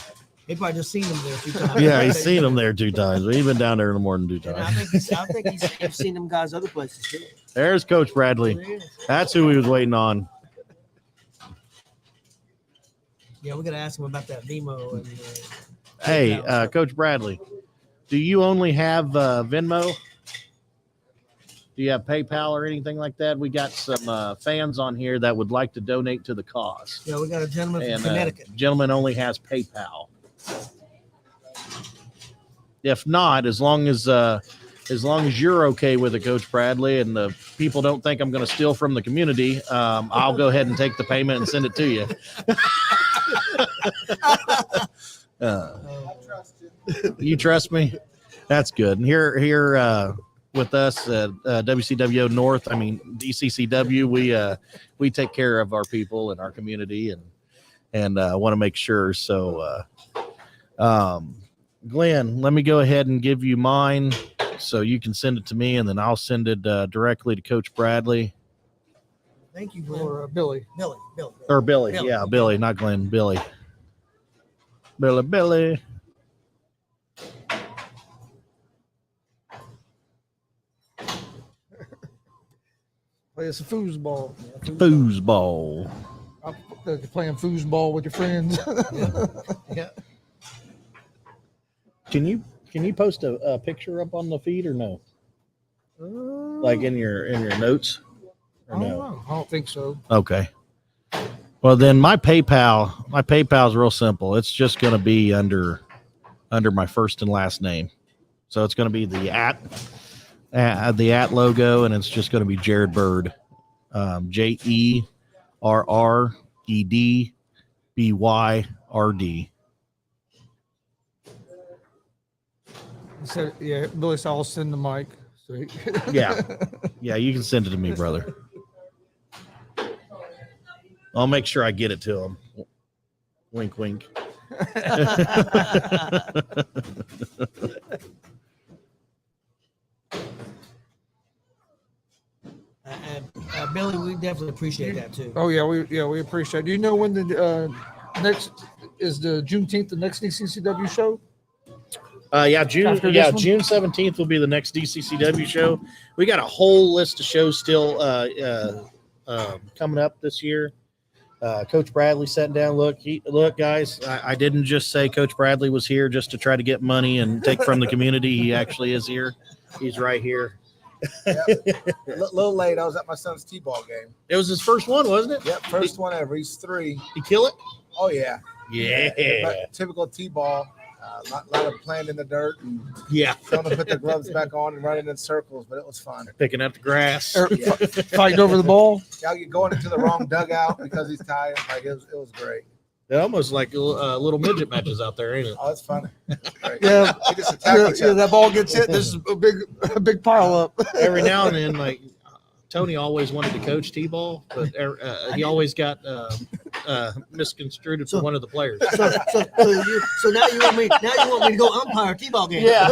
He probably just seen him there 2 times. Yeah, he's seen them there 2 times. But he's been down there more than 2 And I times. think he's seen them guys other places too. There's Coach Bradley. There he is. That's who he was waiting on. Yeah, we got to ask him about that Vimo. And, Hey, Coach Bradley, do you only have Venmo? Do you have PayPal or anything like that? We got some fans on here that would like to donate to the cause. yeah, we got a gentleman And from Connecticut. gentleman only has PayPal. If not, as long as as long as you're okay with it, Coach Bradley, and the people don't think I'm going to steal from the community, I'll go ahead and take the payment and send it to you. You trust me? That's good. And here with us at WCWO North, I mean DCCW, we take care of our people and our community, and want to make sure. So, Glenn, let me go ahead and give you mine, so you can send it to me, and then I'll send it directly to Coach Bradley. Thank you, Glenn. Or Billy. Billy. Or Billy. Billy. Yeah, Billy, not Glenn. Billy. Billy. It's a foosball. Foosball. You're playing foosball with your friends. Yeah. Can you post a picture up on the feed or no? Like in your notes? Or I don't no? know. I don't think so. Okay. Well, then my PayPal is real simple. It's just going to be under my first and last name. So it's going to be the at logo, and it's just going to be Jared Bird, JerredByrd. So, yeah, Billy said I'll send the mic. So Yeah, you can send it to me, brother. I'll make sure I get it to him. Wink, wink. Billy, we definitely appreciate that too. Oh yeah, we appreciate it. Do you know when the next is the Juneteenth, the next DCCW show? June After this one? June 17th will be the next DCCW show. We got a whole list of shows still coming up this year. Coach Bradley sat down. Look, guys, I didn't just say Coach Bradley was here just to try to get money and take from the community. He actually is here. He's right here. Yep. A little late. I was at my son's t-ball game. It was his first one, wasn't it? Yep, first one ever. He's 3. He kill it? Oh yeah. Yeah. But typical t-ball. A lot of playing in the dirt and Yeah. trying to put their gloves back on and running in circles, but it was fun. Picking up the grass. Yeah. Fighting over the ball. Y'all get going into the wrong dugout because he's tired. Like it was great. They're almost like little midget matches out there, ain't it? Oh, it's funny. Great. Yeah, They just attack each other. that ball gets hit. There's a big pile up. Every now and then, like Tony always wanted to coach t-ball, but he always got misconstrued for one of the players. So now you want me to go umpire t-ball game? Yeah,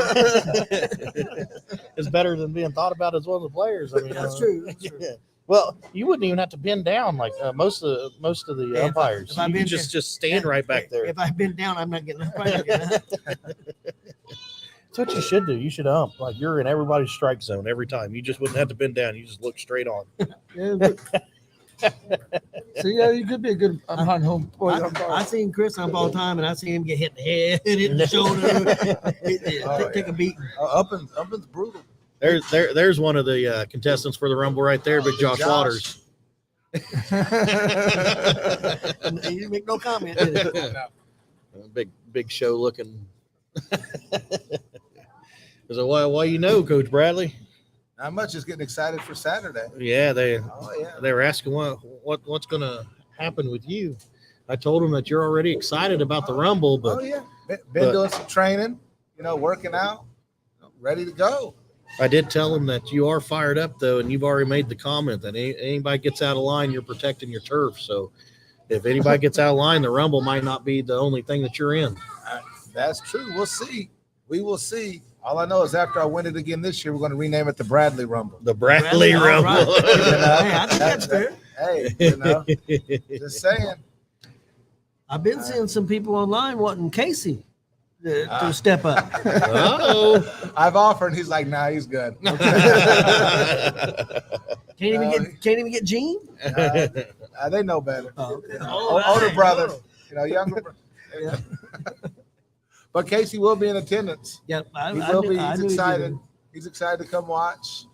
it's better than being thought about as one of the players. I mean, That's true. That's true. Yeah. Well, you wouldn't even have to bend down like most of the Yeah, umpires. if I You bend could just stand right back there. If I bend down, I'm not getting umpire again. That's what you should do. You should ump like you're in everybody's strike zone every time. You just wouldn't have to bend down. You just look straight on. Yeah, so yeah, you could be a good behind home. I seen Chris ump all the time, and I seen him get hit in the head, hit in the shoulder, take a beating. Uppin's brutal. There's one of the contestants for the Rumble right there, Big Josh Waters. You make no comment. Did it? Big show looking. So why you know, Coach Bradley? Not much. Just getting excited for Saturday. Yeah, they Oh were asking what's going to happen with you. I told them that you're already excited about the Rumble, Oh but yeah. Been doing some training. Working out. Ready to go. I did tell them that you are fired up though, and you've already made the comment that anybody gets out of line, you're protecting your turf. So if anybody gets out of line, the Rumble might not be the only thing that you're in. That's true. We'll see. We will see. All I know is after I win it again this year, we're going to rename it the Bradley Rumble. The Bradley All Rumble. right. Hey, I think that's fair. Hey, just saying. I've been seeing some people online wanting Casey to step up. Uh-oh. I've offered, and he's like, nah, he's good. Can't even get Gene. They know better. Oh, okay. Older brother, younger brother. Yeah. But Casey will be in attendance. Yeah, He will be. He's excited. He's excited to come watch.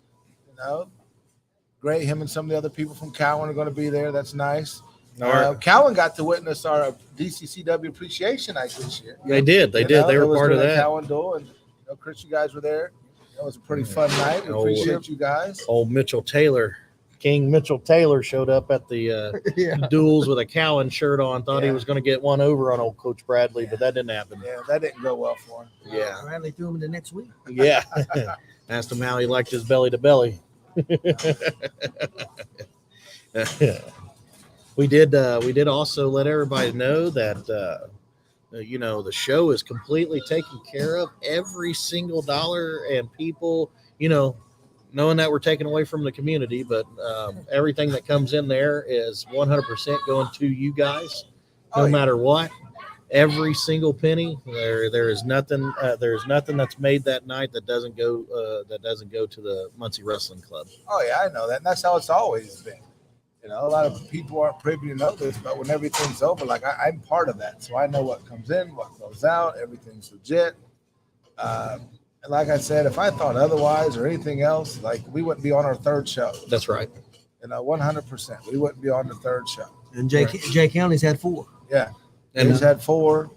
Great. Him and some of the other people from Cowan are going to be there. That's nice. Cowan got to witness our DCCW Appreciation Night this year. They did. They were was part of during that. Cowan Door, and Chris, you guys were there. It was a pretty fun night. We appreciate you guys. Old Mitchell Taylor, King Mitchell Taylor, showed up at the duels with a Cowan shirt on. Thought he was going to get one over on old Coach Bradley, but that didn't happen. Yeah, that didn't go well for him. Yeah. Bradley threw him in the next week. Yeah. Asked him how he liked his belly to belly. We did also let everybody know that the show is completely taken care of. Every single dollar, and people, knowing that we're taking away from the community, but everything that comes in there is 100% going to you guys, no matter what. Every single penny. There is nothing. There's nothing that's made that night that doesn't go to the Muncie Wrestling Club. Oh yeah, I know that. And that's how it's always been. A lot of people aren't privy to know this, but when everything's over, like I'm part of that, so I know what comes in, what goes out. Everything's legit. And like I said, if I thought otherwise or anything else, like we wouldn't be on our third show. That's right. 100%. We wouldn't be on the third show. And Jay County's had 4. Yeah. And He's had 4.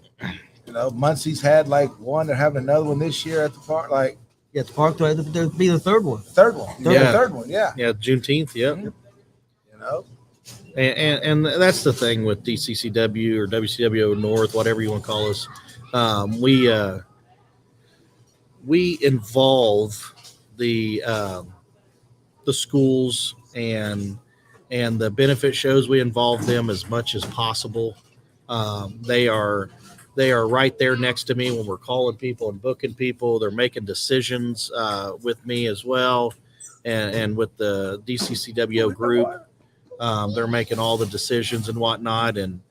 Muncie's had like 1. They're having another one this year at the park. Like at the park, there'll be the third one. Third one. Yeah. Yeah, Juneteenth. Yep. Mm-hmm. And that's the thing with DCCW or WCW North, whatever you want to call us. We involve the schools and the benefit shows. We involve them as much as possible. They are right there next to me when we're calling people and booking people. They're making decisions with me as well, and with the DCCW group. They're making all the decisions and whatnot. And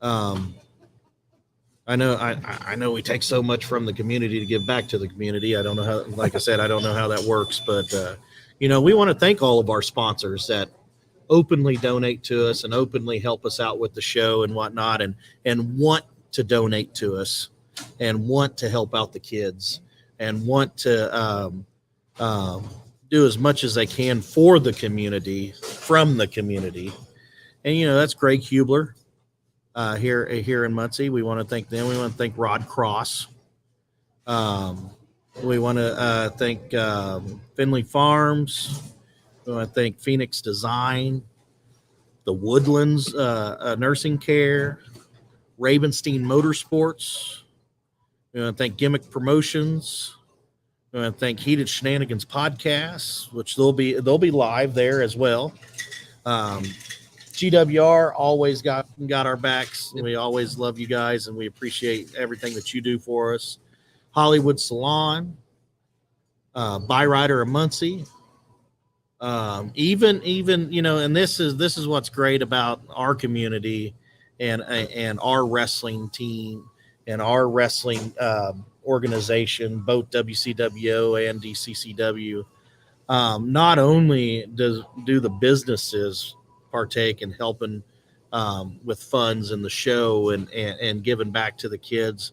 I know we take so much from the community to give back to the community. I don't know how, like I said, I don't know how that works, but we want to thank all of our sponsors that openly donate to us and openly help us out with the show and whatnot, and want to donate to us and want to help out the kids and want to do as much as they can for the community, from the community. And that's Greg Hubler here in Muncie. We want to thank them. We want to thank Rod Cross. We want to thank Finley Farms. We want to thank Phoenix Design, the Woodlands Nursing Care, Ravenstein Motorsports. We want to thank Gimmick Promotions. We want to thank Heated Shenanigans Podcast, which they'll be live there as well. GWR always got our backs. We always love you guys, and we appreciate everything that you do for us. Hollywood Salon, Byrider of Muncie. Even and this is what's great about our community and our wrestling team and our wrestling organization, both WCWO and DCCW. Not only do the businesses partake in helping with funds and the show and giving back to the kids,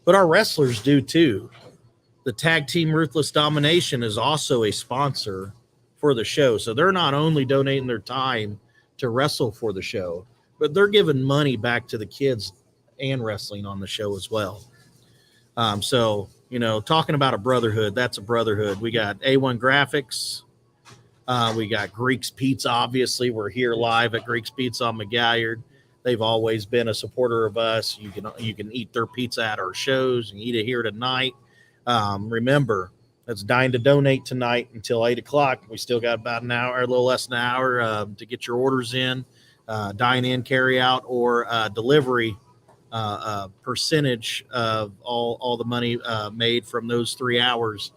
but our wrestlers do too. The Tag Team Ruthless Domination is also a sponsor for the show. So they're not only donating their time to wrestle for the show, but they're giving money back to the kids and wrestling on the show as well. So, talking about a brotherhood, that's a brotherhood. We got A1 Graphics. We got Greek's Pizza. Obviously, we're here live at Greek's Pizza on Mcgalliard. They've always been a supporter of us. You can eat their pizza at our shows and eat it here tonight. Remember, it's Dine to Donate tonight until 8:00. We still got about an hour, a little less than an hour to get your orders in. Dine in, carry out, or delivery. Percentage of all the money made from those 3 hours,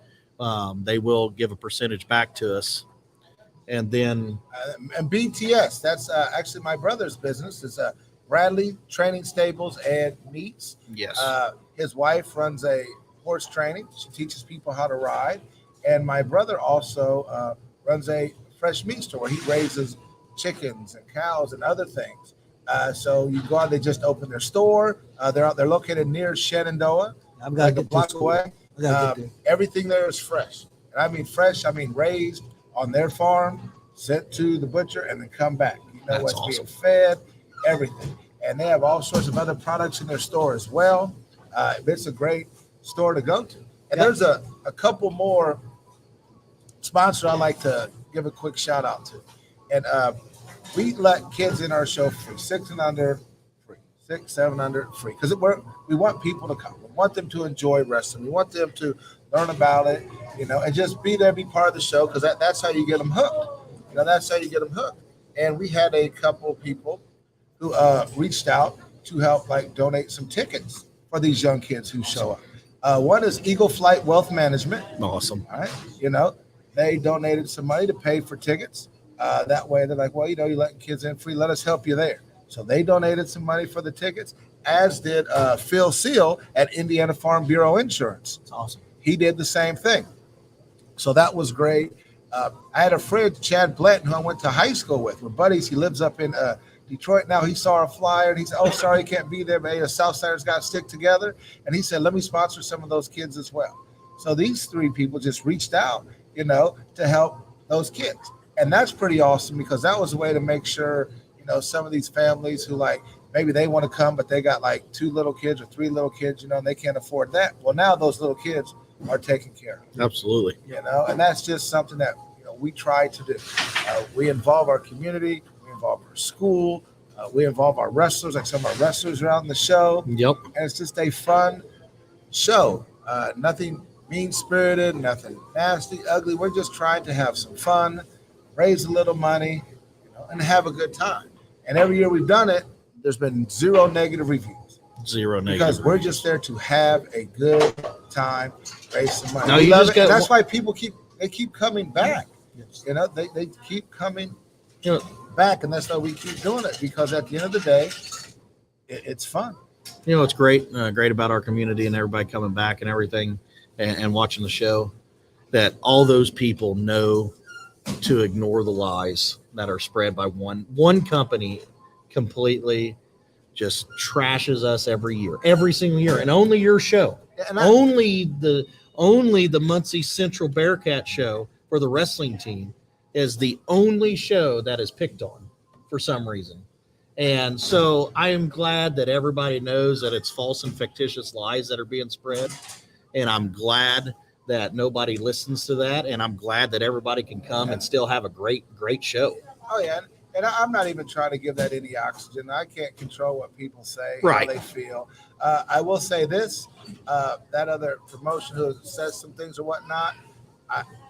they will give a percentage back to us. And then and BTS, that's actually my brother's business. It's Bradley Training Stables and Meats. Yes, his wife runs a horse training. She teaches people how to ride, and my brother also runs a fresh meat store. He raises chickens and cows and other things. So you go out, they just opened their store. They're located near Shenandoah, like a block away. Everything there is fresh. And I mean fresh, I mean raised on their farm, sent to the butcher, and then come back. That's what's awesome. Being fed, everything. And they have all sorts of other products in their store as well. It's a great store to go to. And there's a couple more sponsor I like to give a quick shout out to. And we let kids in our show free, 6 and under free, 6, 7 under free, because we want people to come. We want them to enjoy wrestling. We want them to learn about it, and just be there, be part of the show, because that's how you get them hooked. That's how you get them hooked. And we had a couple of people who reached out to help donate some tickets for these young kids who show up. One is Eagle Flight Wealth Management. Awesome. All right. They donated some money to pay for tickets. That way they're like, well, you're letting kids in free. Let us help you there. So they donated some money for the tickets, as did Phil Seal at Indiana Farm Bureau Insurance. It's awesome. He did the same thing. So that was great. I had a friend, Chad Blanton, who I went to high school with. We're buddies. He lives up in Detroit now. He saw a flyer and he said, oh, sorry, he can't be there, but hey, the Southsiders got to stick together. And he said, let me sponsor some of those kids as well. So these 3 people just reached out, to help those kids. And that's pretty awesome, because that was a way to make sure, some of these families who maybe they want to come, but they got 2 little kids or 3 little kids, and they can't afford that. Well, now those little kids are taken care of. Absolutely. And that's just something that, we try to do. We involve our community, we involve our school, we involve our wrestlers, like some of our wrestlers around the show. Yep. And it's just a fun show. Nothing mean-spirited, nothing nasty, ugly. We're just trying to have some fun, raise a little money, and have a good time. And every year we've done it, there's been 0 negative reviews. 0 negative. Because we're just there to have a good time, raise some money. No, We you love just it, and got- that's why people keep coming back. They keep coming back, and that's why we keep doing it, because at the end of the day, it's fun. It's great about our community and everybody coming back and everything and watching the show, that all those people know to ignore the lies that are spread by one company. Completely just trashes us every single year, and only your show, only the Muncie Central Bearcat show for the wrestling team is the only show that is picked on for some reason. And so I am glad that everybody knows that it's false and fictitious lies that are being spread. And I'm glad that nobody listens to that. And I'm glad that everybody can come and still have a great show. Oh, yeah. And I'm not even trying to give that any oxygen. I can't control what people say, Right. how they feel. I will say this, that other promotion who says some things or whatnot,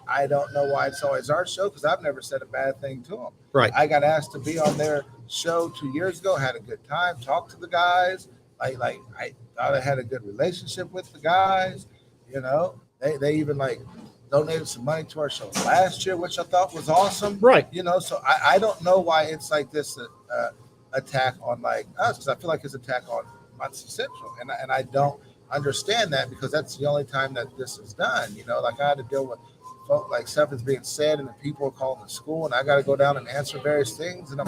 I don't know why it's always our show, because I've never said a bad thing to them. Right. I got asked to be on their show 2 years ago, had a good time, talked to the guys. I thought I had a good relationship with the guys. They even donated some money to our show last year, which I thought was awesome. Right. So I don't know why it's this attack on us, because I feel like it's an attack on Muncie Central, and I don't understand that, because that's the only time that this is done. I had to deal with stuff is being said, and the people are calling the school, and I got to go down and answer various things, and I'm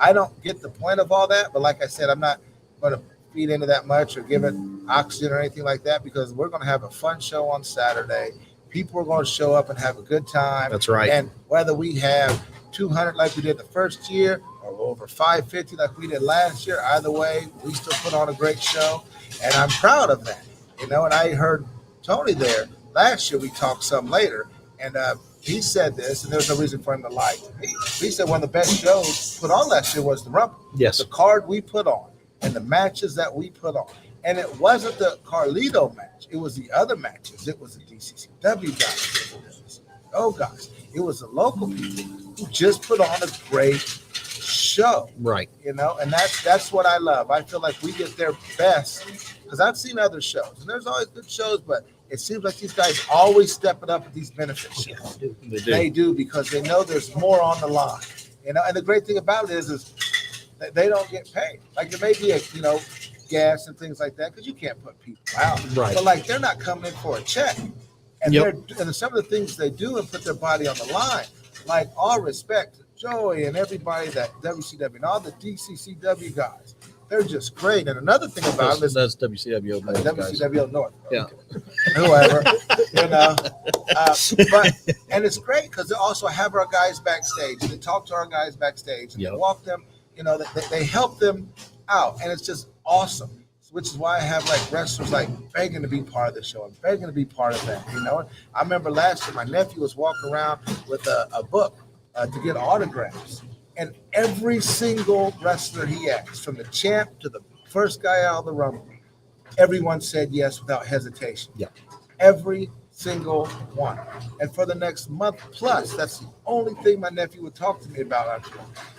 I don't get the point of all that. But like I said, I'm not going to feed into that much or give it oxygen or anything like that, because we're going to have a fun show on Saturday. People are going to show up and have a good time. That's right. And whether we have 200 like we did the first year, or over 550 like we did last year, either way, we still put on a great show, and I'm proud of that. And I heard Tony there last year. We talked some later, and he said this, and there's no reason for him to lie to me. He said one of the best shows put on last year was the Rumble. Yes. The card we put on and the matches that we put on. And it wasn't the Carlito match. It was the other matches. It was the DCCW guys. It was the CCO guys. It was the local people who just put on a great show. Right. And that's what I love. I feel like we get their best, because I've seen other shows, and there's always good shows, but it seems like these guys always step it up at these benefit shows. They do, because they know there's more on the line. And the great thing about it is that they don't get paid. There may be gas and things like that, because you can't put people out. Right. But they're not coming in for a check. And and some of the things they do and put their body on the line, all respect to Joey and everybody that WCW and all the DCCW guys. They're just great. And another thing about them is that's WCW. WCW North. Yeah. Whoever, but it's great, because they also have our guys backstage, and they talk to our guys backstage, and they walk them, they help them out, and it's just awesome. It's which is why I have like wrestlers like begging to be part of the show and begging to be part of that. I remember last year my nephew was walking around with a book to get autographs, and every single wrestler he asked, from the champ to the first guy out of the Rumble, everyone said yes without hesitation. Yeah. Every single one. And for the next month plus, that's the only thing my nephew would talk to me about.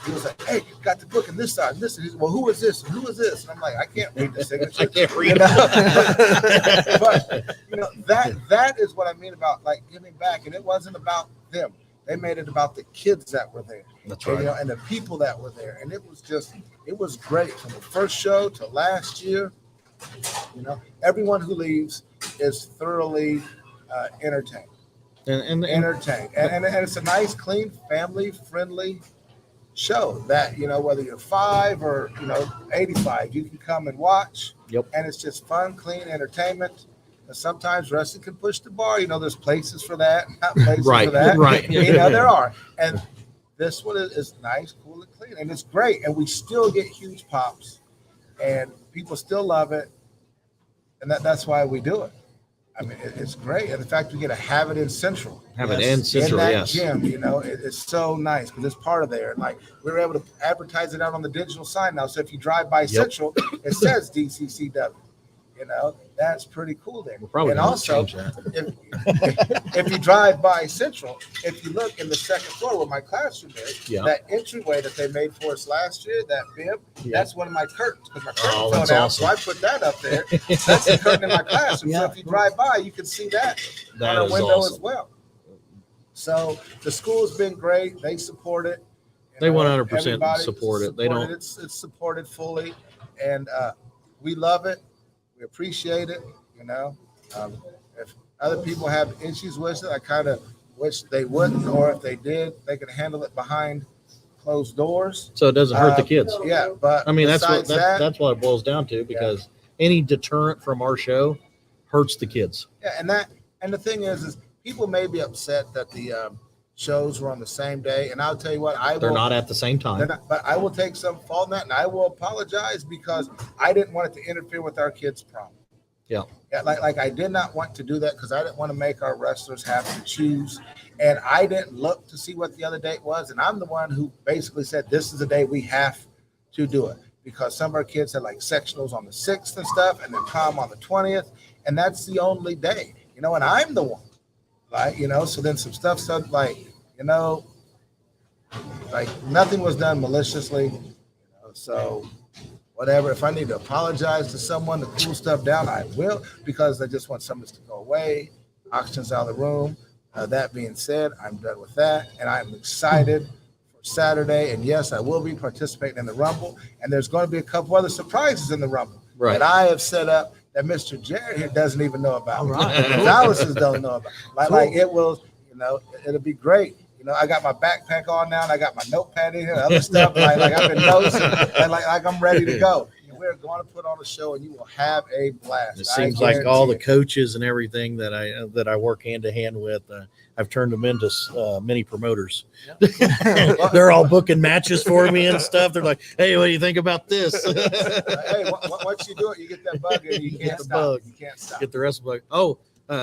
He was like, "Hey, got the book and this side and this." And he's, "Well, who is this? And who is this?" And I'm like, "I can't read the signature." I can't read it. But that is what I mean about like giving back. And it wasn't about them. They made it about the kids that were there. That's right. And the people that were there. And it was great from the first show to last year. Everyone who leaves is thoroughly entertained. And it's a nice, clean, family-friendly show that, whether you're 5 or, 85, you can come and watch. Yep. And it's just fun, clean entertainment. And sometimes wrestling can push the bar. There's places for that, not places for that. Right. There are. And this one is nice, cool, and clean. And it's great. And we still get huge pops. And people still love it. And that's why we do it. I mean, it's great. And the fact we get to have it in Central. In that gym, it's so nice because it's part of there. And like we were able to advertise it out on the digital sign now. So if you drive by Central, it says DCCW. That's pretty cool there. And also, if you drive by Central, if you look in the second floor where my classroom is, that entryway that they made for us last year, that bib, that's one of my curtains because my curtain fell down. So I put that up there. That's the curtain in my classroom. So if you drive by, you can see that on our window as well. So the school's been great. They support it. They 100% support it. They don't. It's supported fully, and we love it. We appreciate it. If other people have issues with it, I kind of wish they wouldn't, or if they did, they could handle it behind closed doors. So it doesn't hurt the kids. Yeah, but I mean, that's what it boils down to, because any deterrent from our show hurts the kids. Yeah, and the thing is people may be upset that the shows were on the same day, and I'll tell you what, they're not at the same time. But I will take some fault in that, and I will apologize because I didn't want it to interfere with our kids' prom. Yeah, like I did not want to do that because I didn't want to make our wrestlers have to choose, and I didn't look to see what the other date was, and I'm the one who basically said this is the day we have to do it because some of our kids had like sectionals on the 6th and stuff, and then prom on the 20th, and that's the only day, and I'm the one. Like, so then some stuff said like, like nothing was done maliciously, so whatever. If I need to apologize to someone to cool stuff down, I will, because I just want some of this to go away. Oxygen's out of the room. That being said, I'm done with that, and I'm excited for Saturday. And yes, I will be participating in the Rumble, and there's going to be a couple other surprises in the Rumble that I have set up that Mr. Jared here doesn't even know about. Dallas's don't know about. Like it will, it'll be great. I got my backpack on now, and I got my notepad in here, and other stuff. like I've been noticing, and like I'm ready to go. And we're going to put on a show, and you will have a blast. It seems like all the coaches and everything that I work hand to hand with, I've turned them into mini promoters. Yep. They're all booking matches for me and stuff. They're like, "Hey, what do you think about this?" Hey, once you do it, you get that bug, and you can't stop. You can't stop. Get the rest of it. Oh.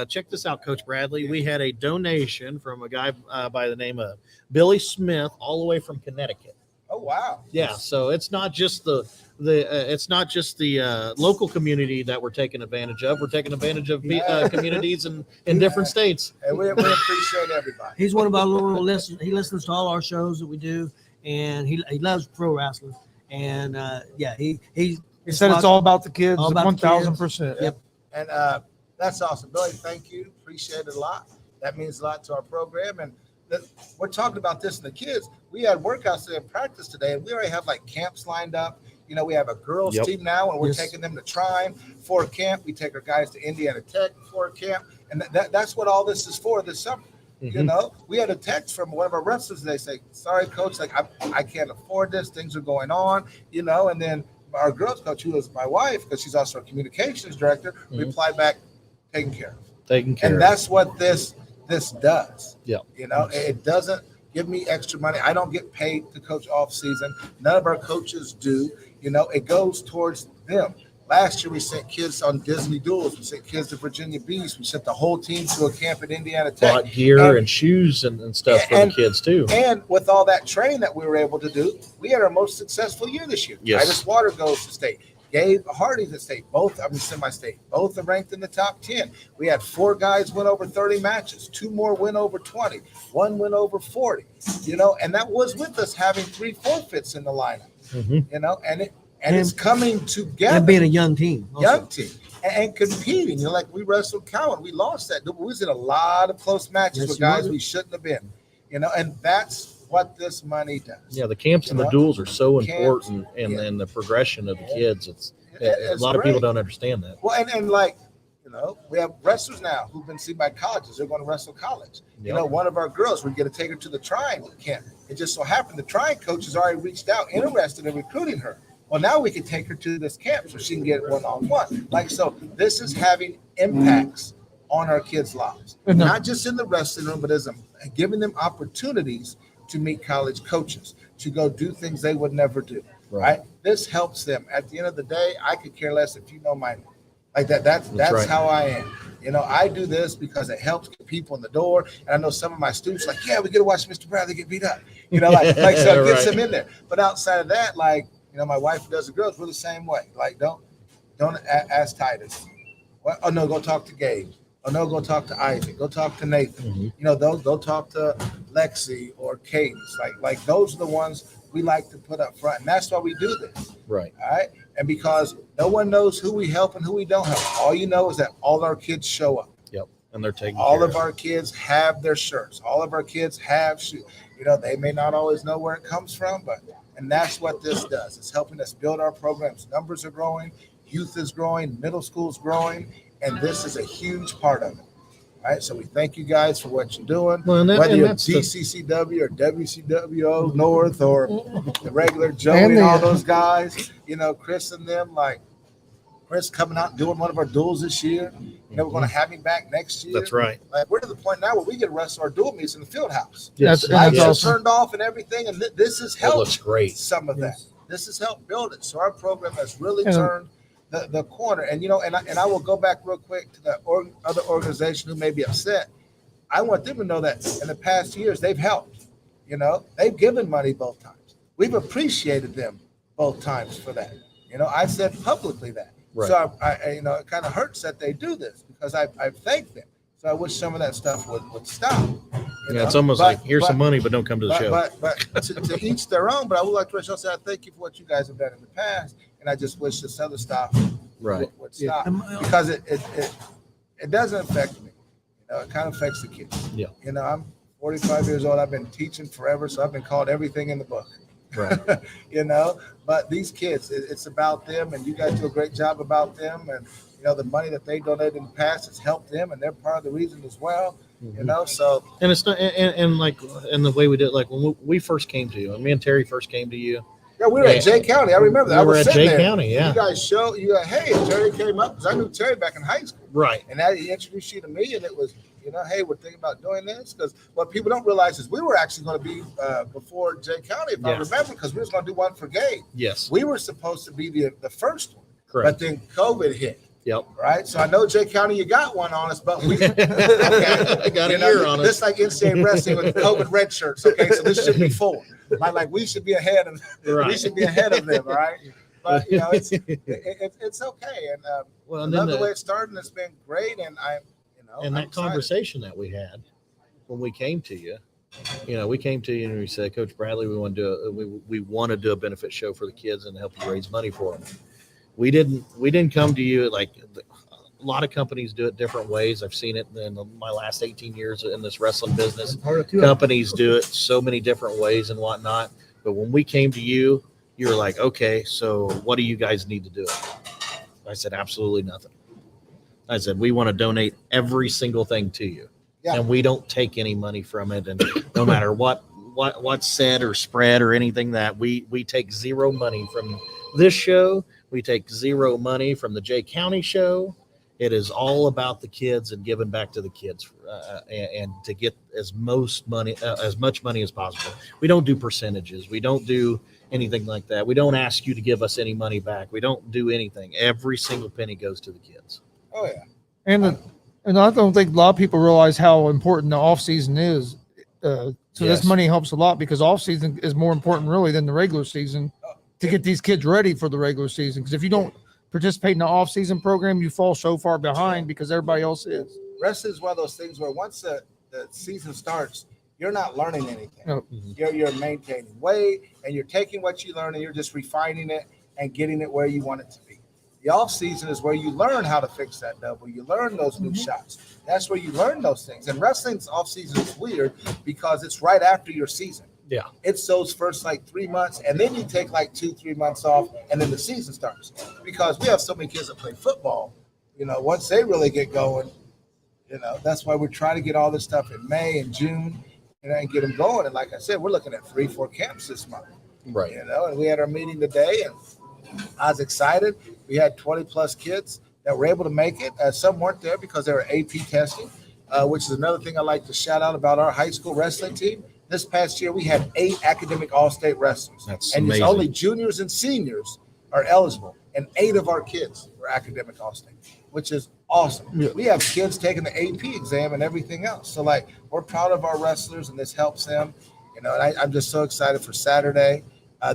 Check this out, Coach Bradley. We had a donation from a guy by the name of Billy Smith, all the way from Connecticut. Oh wow! Yeah, so it's not just the local community that we're taking advantage of. We're taking advantage of communities in different states. And we appreciate everybody. He's one of our little listeners. He listens to all our shows that we do, and he loves pro wrestling. And he said it's all about the kids. All about 1,000%. Yep. And that's awesome, Billy. Thank you. Appreciate it a lot. That means a lot to our program. And we're talking about this in the kids. We had workouts today in practice today, and we already have like camps lined up. We have a girls team now, and we're taking them to Trine for a camp. We take our guys to Indiana Tech for a camp, and that's what all this is for this summer. Mm-hmm. We had a text from one of our wrestlers. They say, "Sorry, coach, like I can't afford this. Things are going on, And then our girls coach, who is my wife, because she's also a communications director, replied back, "Taken care of." And that's what this does. Yeah. It doesn't give me extra money. I don't get paid to coach off season. None of our coaches do. It goes towards them. Last year we sent kids on Disney duels. We sent kids to Virginia Beach. We sent the whole team to a camp at Indiana Tech. Bought gear and shoes and stuff for the kids too. And with all that training that we were able to do, we had our most successful year this year. Yes. Titus Water goes to state. Gabe Hardy's at state. Semi-state. Both are ranked in the top 10. We had 4 guys win over 30 matches. 2 more win over 20. 1 win over 40. And that was with us having 3 forfeits in the lineup. And it's coming together. And being a young team. Also. Young team. And competing. Like we wrestled Cowan. We lost that. We was in a lot of close matches with guys we shouldn't have been. And that's what this money does. Yeah, the camps and the duels are so important, and then the progression of the kids. It's a lot of people don't understand that. Well, and we have wrestlers now who've been seen by colleges. They're going to wrestle college. Yep. One of our girls, we get to take her to the Trying camp. It just so happened the Trying coach has already reached out, interested in recruiting her. Well, now we can take her to this camp so she can get one-on-one. So this is having impacts on our kids' lives, not just in the wrestling room, but as giving them opportunities to meet college coaches, to go do things they would never do. Right? This helps them. At the end of the day, I could care less if you know my name. Like that. That's right. How I am. I do this because it helps get people in the door. And I know some of my students we get to watch Mr. Bradley get beat up. So it gets them in there. But outside of that, my wife does the girls, we're the same way. Don't ask Titus. Oh no, go talk to Gabe. Oh no, go talk to Isaac. Go talk to Nathan. Go talk to Lexi or Cadence. Like those are the ones we like to put up front, and that's why we do this. Right. All right. And because no one knows who we help and who we don't help. All you know is that all our kids show up. Yep. And they're taking all of our kids have their shirts. All of our kids have shoes. They may not always know where it comes from, and that's what this does. It's helping us build our programs. Numbers are growing, youth is growing, middle school's growing, and this is a huge part of it. All right, so we thank you guys for what you're doing. Whether you're DCCW or WCWO North or the regular Joey and all those guys, Chris and them, Chris coming out and doing one of our duels this year. We're going to have him back next year. That's right. We're to the point now where we get to wrestle our duel meets in the field house. Yes. Lights are turned off and everything, and this has helped. It looks great. Some of that. This has helped build it. So our program has really turned the corner. And I will go back real quick to the other organization who may be upset. I want them to know that in the past years they've helped. They've given money both times. We've appreciated them both times for that. I said publicly that. Right. So I it kind of hurts that they do this because I've thanked them. So I wish some of that stuff would stop. It's almost here's some money, but don't come to the show. But to each their own. But I would like to say I thank you for what you guys have done in the past, and I just wish this other stuff would stop because it doesn't affect me. It kind of affects the kids. Yeah. I'm 45 years old. I've been teaching forever, so I've been called everything in the book. Right. But these kids, it's about them, and you guys do a great job about them, and the money that they donated in the past has helped them, and they're part of the reason as well. So and it's not and the way we did when we first came to you, and me and Terry first came to you. Yeah, we were at Jay County. I remember that. We were at Jay County. Yeah. You guys hey, Terry came up because I knew Terry back in high school. Right. And he introduced you to me, and it was, hey, we're thinking about doing this because what people don't realize is we were actually going to be before Jay County, if I remember, because we was going to do one for Gabe. Yes. We were supposed to be the first one. Correct. But then COVID hit. Yep. Right. So I know Jay County, you got one on us, but we I got a year on us. This like NCAA wrestling with COVID red shirts. Okay, so this should be 4. We should be ahead of we should be ahead of them. All right. But it's okay, and I love the way it started, and it's been great. And and that conversation that we had when we came to you, we came to you and we said, Coach Bradley, we want to do a benefit show for the kids and help you raise money for them. We didn't come to you a lot of companies do it different ways. I've seen it in my last 18 years in this wrestling business. Companies do it so many different ways and whatnot. But when we came to you, you were like, okay, so what do you guys need to do? I said, absolutely nothing. I said, we want to donate every single thing to you. Yeah. And we don't take any money from it. And no matter what's said or spread or anything that we take zero money from this show. We take zero money from the Jay County show. It is all about the kids and giving back to the kids, and to get as much money as possible. We don't do percentages. We don't do anything like that. We don't ask you to give us any money back. We don't do anything. Every single penny goes to the kids. Oh yeah. And I don't think a lot of people realize how important the off season is. So Yes. this money helps a lot because off season is more important really than the regular season to get these kids ready for the regular season. Because if you don't participate in the off season program, you fall so far behind because everybody else is. Wrestling is one of those things where once the season starts, you're not learning anything. No. You're maintaining weight, and you're taking what you learn and you're just refining it and getting it where you want it to be. The off season is where you learn how to fix that double. You learn those new shots. That's where you learn those things. And wrestling's off season is weird because it's right after your season. Yeah. It's those first like 3 months, and then you take like 2-3 months off, and then the season starts. Because we have so many kids that play football, once they really get going, that's why we're trying to get all this stuff in May and June, and get them going. And like I said, we're looking at 3-4 camps this month. Right. And we had our meeting today, and I was excited. We had 20 plus kids that were able to make it. Some weren't there because they were AP testing, which is another thing I like to shout out about our high school wrestling team. This past year, we had 8 academic all-state wrestlers. That's and amazing. It's only juniors and seniors are eligible, and 8 of our kids were academic all-state, which is awesome. Yeah. We have kids taking the AP exam and everything else. So, we're proud of our wrestlers, and this helps them. And I'm just so excited for Saturday.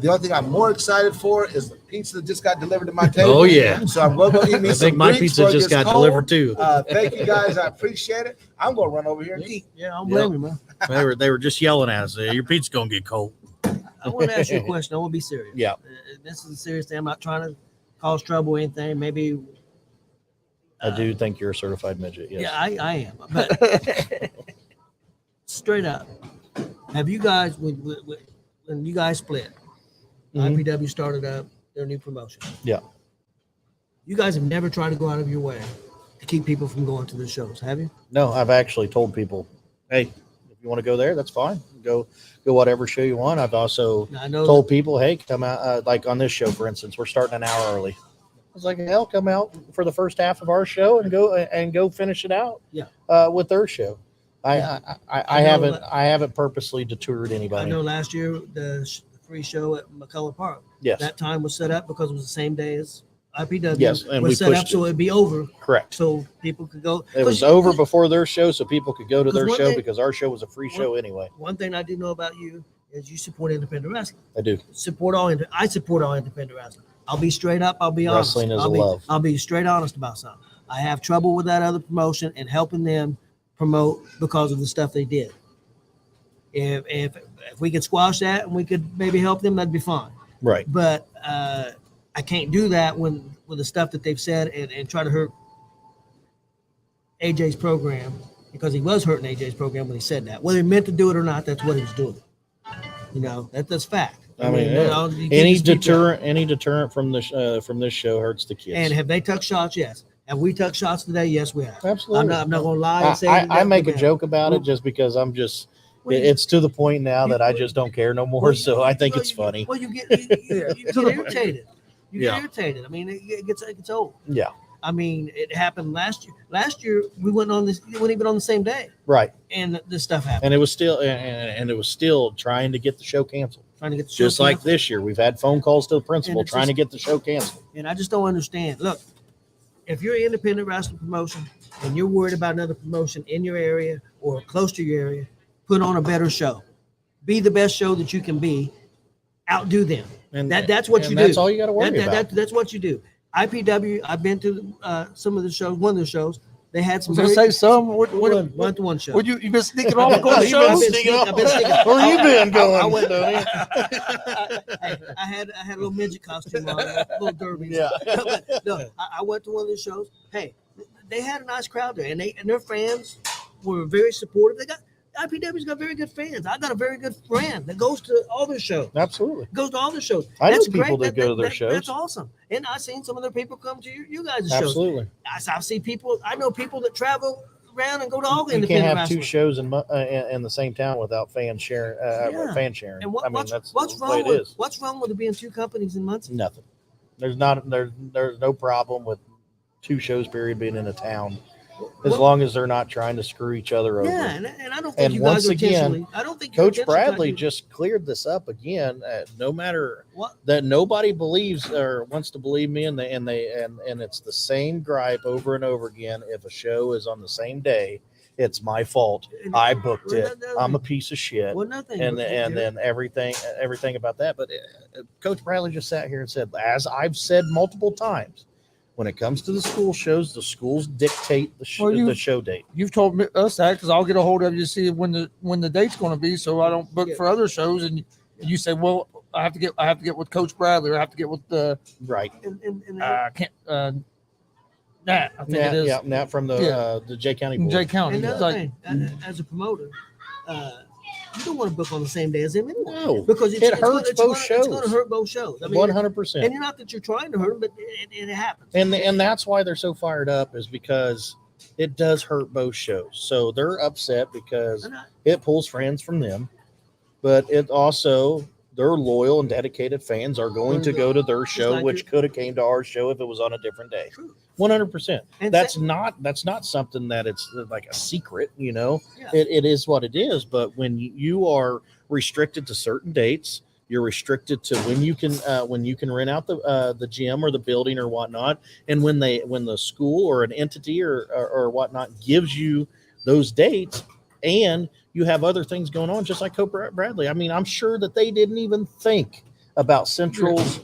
The only thing I'm more excited for is the pizza that just got delivered to my table. Oh, yeah. So I'm going to go eat me I some think my Greeks pizza before it just gets got cold. delivered too. Thank you guys. I appreciate it. I'm going to run over here and eat. Yeah, I don't blame you, man. They were just yelling at us. Your pizza's gonna get cold. I want to ask you a question. I want to be serious. Yeah. This is a serious thing. I'm not trying to cause trouble or anything. Maybe. I do think you're a certified midget. Yes. Yeah, I am. But straight up, have you guys, when you guys split, Mhm. IPW started up their new promotion. Yeah. You guys have never tried to go out of your way to keep people from going to the shows, have you? No, I've actually told people, hey, if you want to go there, that's fine. Go whatever show you want. I've also Now, I know told people, hey, come out. Like on this show, for instance, we're starting an hour early. I was like, hell, come out for the first half of our show and go finish it out. Yeah. With their show. Yeah. I haven't purposely deterred I anybody. know last year the free show at McCullough Park. Yes. That time was set up because it was the same day as IPW. Yes, and we was set up pushed so it'd be over, Correct. so people could go. It was over before their show, so people could go to their 'Cause one show thing- because our show was a free show anyway. One thing I do know about you is you support independent wrestling. I do. I support all independent wrestling. I'll be straight up. I'll be honest. Wrestling is I'll a be, love. I'll be straight honest about something. I have trouble with that other promotion and helping them promote because of the stuff they did. If we could squash that and we could maybe help them, that'd be fine. Right. But I can't do that with the stuff that they've said and try to hurt AJ's program, because he was hurting AJ's program when he said that. Whether he meant to do it or not, that's what he was doing. That's fact. I mean, you can't any just keep that. deterrent from this show hurts the kids. And have they tucked shots? Yes. Have we tucked shots today? Yes, we have. Absolutely. I'm not going to lie and say I make a we joke about Well- it just because I'm just. Well, It's to the point now that I just don't care no more. So I think well, it's funny. Well, you get irritated. You Yeah. get irritated. I mean, it gets old. Yeah. I mean, it happened last year. Last year we went on this. We weren't even on the same day, Right. and this stuff happened. And it was still trying to get the show canceled. Trying to get the show Just like canceled. this year, we've had phone calls to the principal it's trying to just- get the show canceled. And I just don't understand. Look, if you're an independent wrestling promotion and you're worried about another promotion in your area or close to your area, put on a better show. Be the best show that you can be. Outdo them. And That's what and you that's do. all you got to worry about. That's what you do. IPW, I've been to some of the shows, one of the shows. They had some I was gonna say some. one show. Would you been sneaking off going to You've been shows? sneaking off. I've been sneaking. Where you been going, I went- Tony? I had a little midget costume on, a little derby. Yeah. No, I went to one of the shows. Hey, they had a nice crowd there, and their fans were very supportive. IPW's got very good fans. I got a very good friend that goes to all their shows. Absolutely. Goes to all the shows. I know That's people great. that go to their shows. That's awesome. And I've seen some of their people come to you guys' shows. Absolutely. I've seen people. I know people that travel around and go to all the You can't independent have two wrestling. shows in the same town without fan sharing. Yeah. Fan sharing. And that's what's the way wrong it with is. what's wrong with it being two companies in Muncie? Nothing. There's no problem with 2 shows period being in a town, as Well- long as they're not trying to screw each other over. Yeah, and I don't think And you guys once are again, intentionally. I don't think you're Coach intentionally Bradley trying to- just cleared this up again. No matter What? that nobody believes or wants to believe me, and it's the same gripe over and over again. If a show is on the same day, it's my fault. I booked Well, it. I'm a piece of shit. Well, nothing. And then everything about that. But Coach Bradley just sat here and said, as I've said multiple times, when it comes to the school shows, the schools dictate the show date. You've told us that because I'll get a hold of you to see when the date's going to be, so I don't book for other shows. And you say, well, I have to get with Coach Bradley, or I have to get with the Right. I can't. Nat, I think it is. Yeah, Nat from the Jay County board. Jay County. Another It's like, thing, as a promoter, you don't want to book on the same day as him anyway. No, Because it hurts both shows. It's going to hurt both shows. I mean, 100%. and not that you're trying to hurt them, but it happens. And that's why they're so fired up, is because it does hurt both shows. So they're upset because it pulls friends from them, but it also, their loyal and dedicated fans are going to go to their show, like which could have came to our show if it was on a different day. True. 100%. And That's not something that it's like a secret, you know. Yeah. It is what it is. But when you are restricted to certain dates, you're restricted to when you can rent out the gym or the building or whatnot, and when the school or an entity or whatnot gives you those dates, and you have other things going on, just like Coach Bradley. I mean, I'm sure that they didn't even think about Central's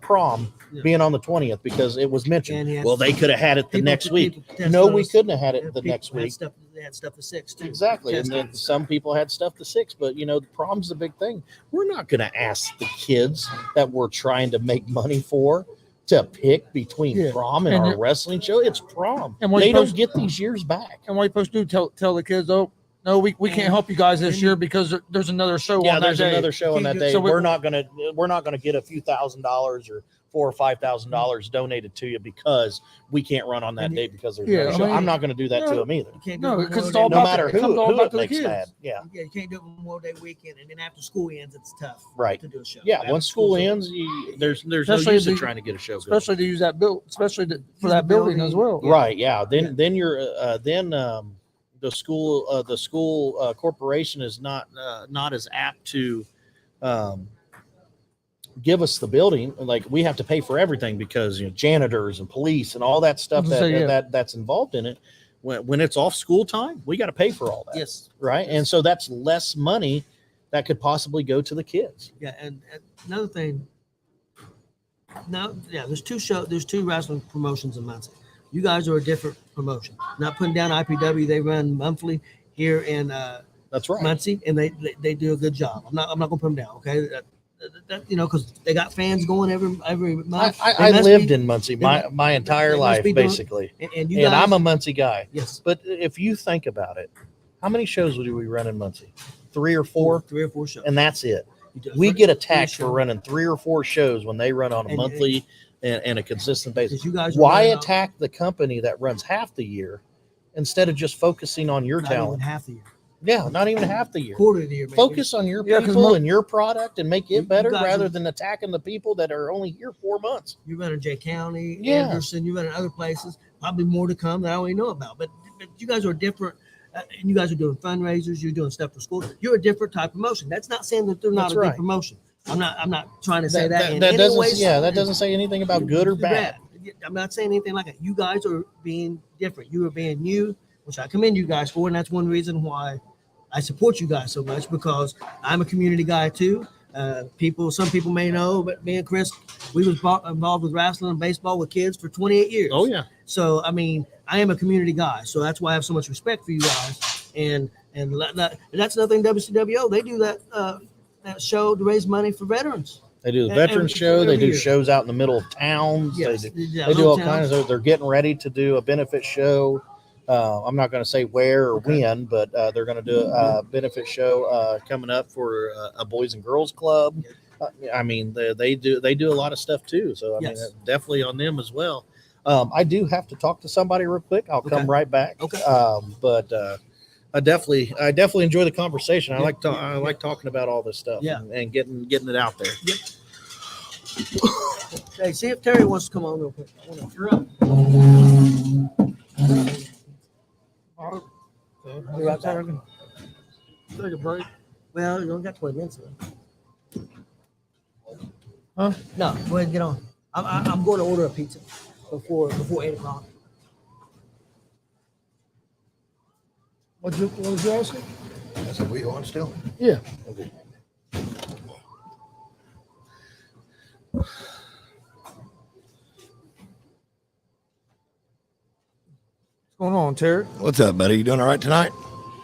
prom being on the 20th because it was mentioned. Well, they could have had it the next week. No, we couldn't have had it the next week. They had stuff the 6th too. Exactly. And then some people had stuff the 6th, but the prom's the big thing. We're not going to ask the kids that we're trying to make money for to pick between prom and our wrestling show. It's prom. And what they you're don't supposed- get these years back. and what you're supposed to do, tell the kids, oh, no, we can't help you guys this year because there's another show on that There's day. another show on that day. So We're not gonna get a few $1,000s or $4,000 or $5,000 donated to you because we can't run on that day because there's another show. I'm not going to do that to them either. You can't No, do it because it's Memorial all Day No about matter the- it comes all who back it to the makes kids. mad. Yeah. Yeah, you can't do it Memorial Day weekend, and then after school ends, it's tough. Right. To do a show. Yeah. After Once school school's over. ends, there's no Especially use in the- trying to get a show going. Especially to use that bill, especially for Use that the building building. as well. Right. Yeah. Then you're the school corporation is not as apt to give us the building. Like, we have to pay for everything because janitors and police and all that stuff that's involved in it. When it's off school time, we got to pay for all that. Yes. Right. And so that's less money that could possibly go to the kids. Yeah, and another thing. Now, there's two wrestling promotions in Muncie. You guys are a different promotion. Not putting down IPW. They run monthly here in That's right. Muncie, and they do a good job. I'm not gonna put them down. Okay, because they got fans going every month. I lived in Muncie my entire they must life, be doing- basically. and you guys, I'm a Muncie guy. yes, But if you think about it, how many shows do we run in Muncie? 3 or 4? 3 or 4 shows. And that's it. You do- We three- get three attacked for shows. running 3 or 4 shows when they run on a And- monthly and a consistent basis. 'Cause you guys are Why running on- attack the company that runs half the year instead of just focusing on your Not even talent? half the year, Yeah, not even half the year. quarter of the year. Maybe. Focus on your Yeah, 'cause people and your product and make You it better guys rather are- than attacking the people that are only here 4 months. You run in Jay County, Yeah. Anderson. You run in other places. Probably more to come that I don't even know about. But you guys are different. And you guys are doing fundraisers. You're doing stuff for school. You're a different type of promotion. That's not saying that they're not That's a good right. promotion. I'm not trying to say that. in That any doesn't way, that doesn't say anything about good or bad. I'm not saying anything like that. You guys are being different. You are being you, which I commend you guys for, and that's one reason why I support you guys so much, because I'm a community guy too. Some people may know, but me and Chris, we was involved with wrestling and baseball with kids for 28 years. Oh yeah. So I mean, I am a community guy, so that's why I have so much respect for you guys. And that's another thing. WCWO, they do that show to raise money for veterans. They do the And- veterans and show. They do every year. shows out in the middle of towns. Yes, They yeah, do little all towns. kinds of. They're getting ready to do a benefit show. I'm not going to say where or when, but they're going to do a benefit show coming up for a Boys and Girls Club. I mean, they do a lot of stuff too. So I mean, Yes. definitely on them as well. I do have to talk to somebody real quick. I'll Okay. come right back. Okay. But I definitely enjoy the conversation. I Yeah, I like talking about all this stuff Yeah. and getting it out there. Yep. Hey, see if Terry wants to come on real quick. You're up. Be right back. Take a break. Well, you only got 20 minutes left. Huh? No, go ahead and get on. I'm going to order a pizza before 8 o'clock. What was you asking? I said, we on still? Yeah. Okay. What's going on, Terry? What's up, buddy? You doing all right tonight?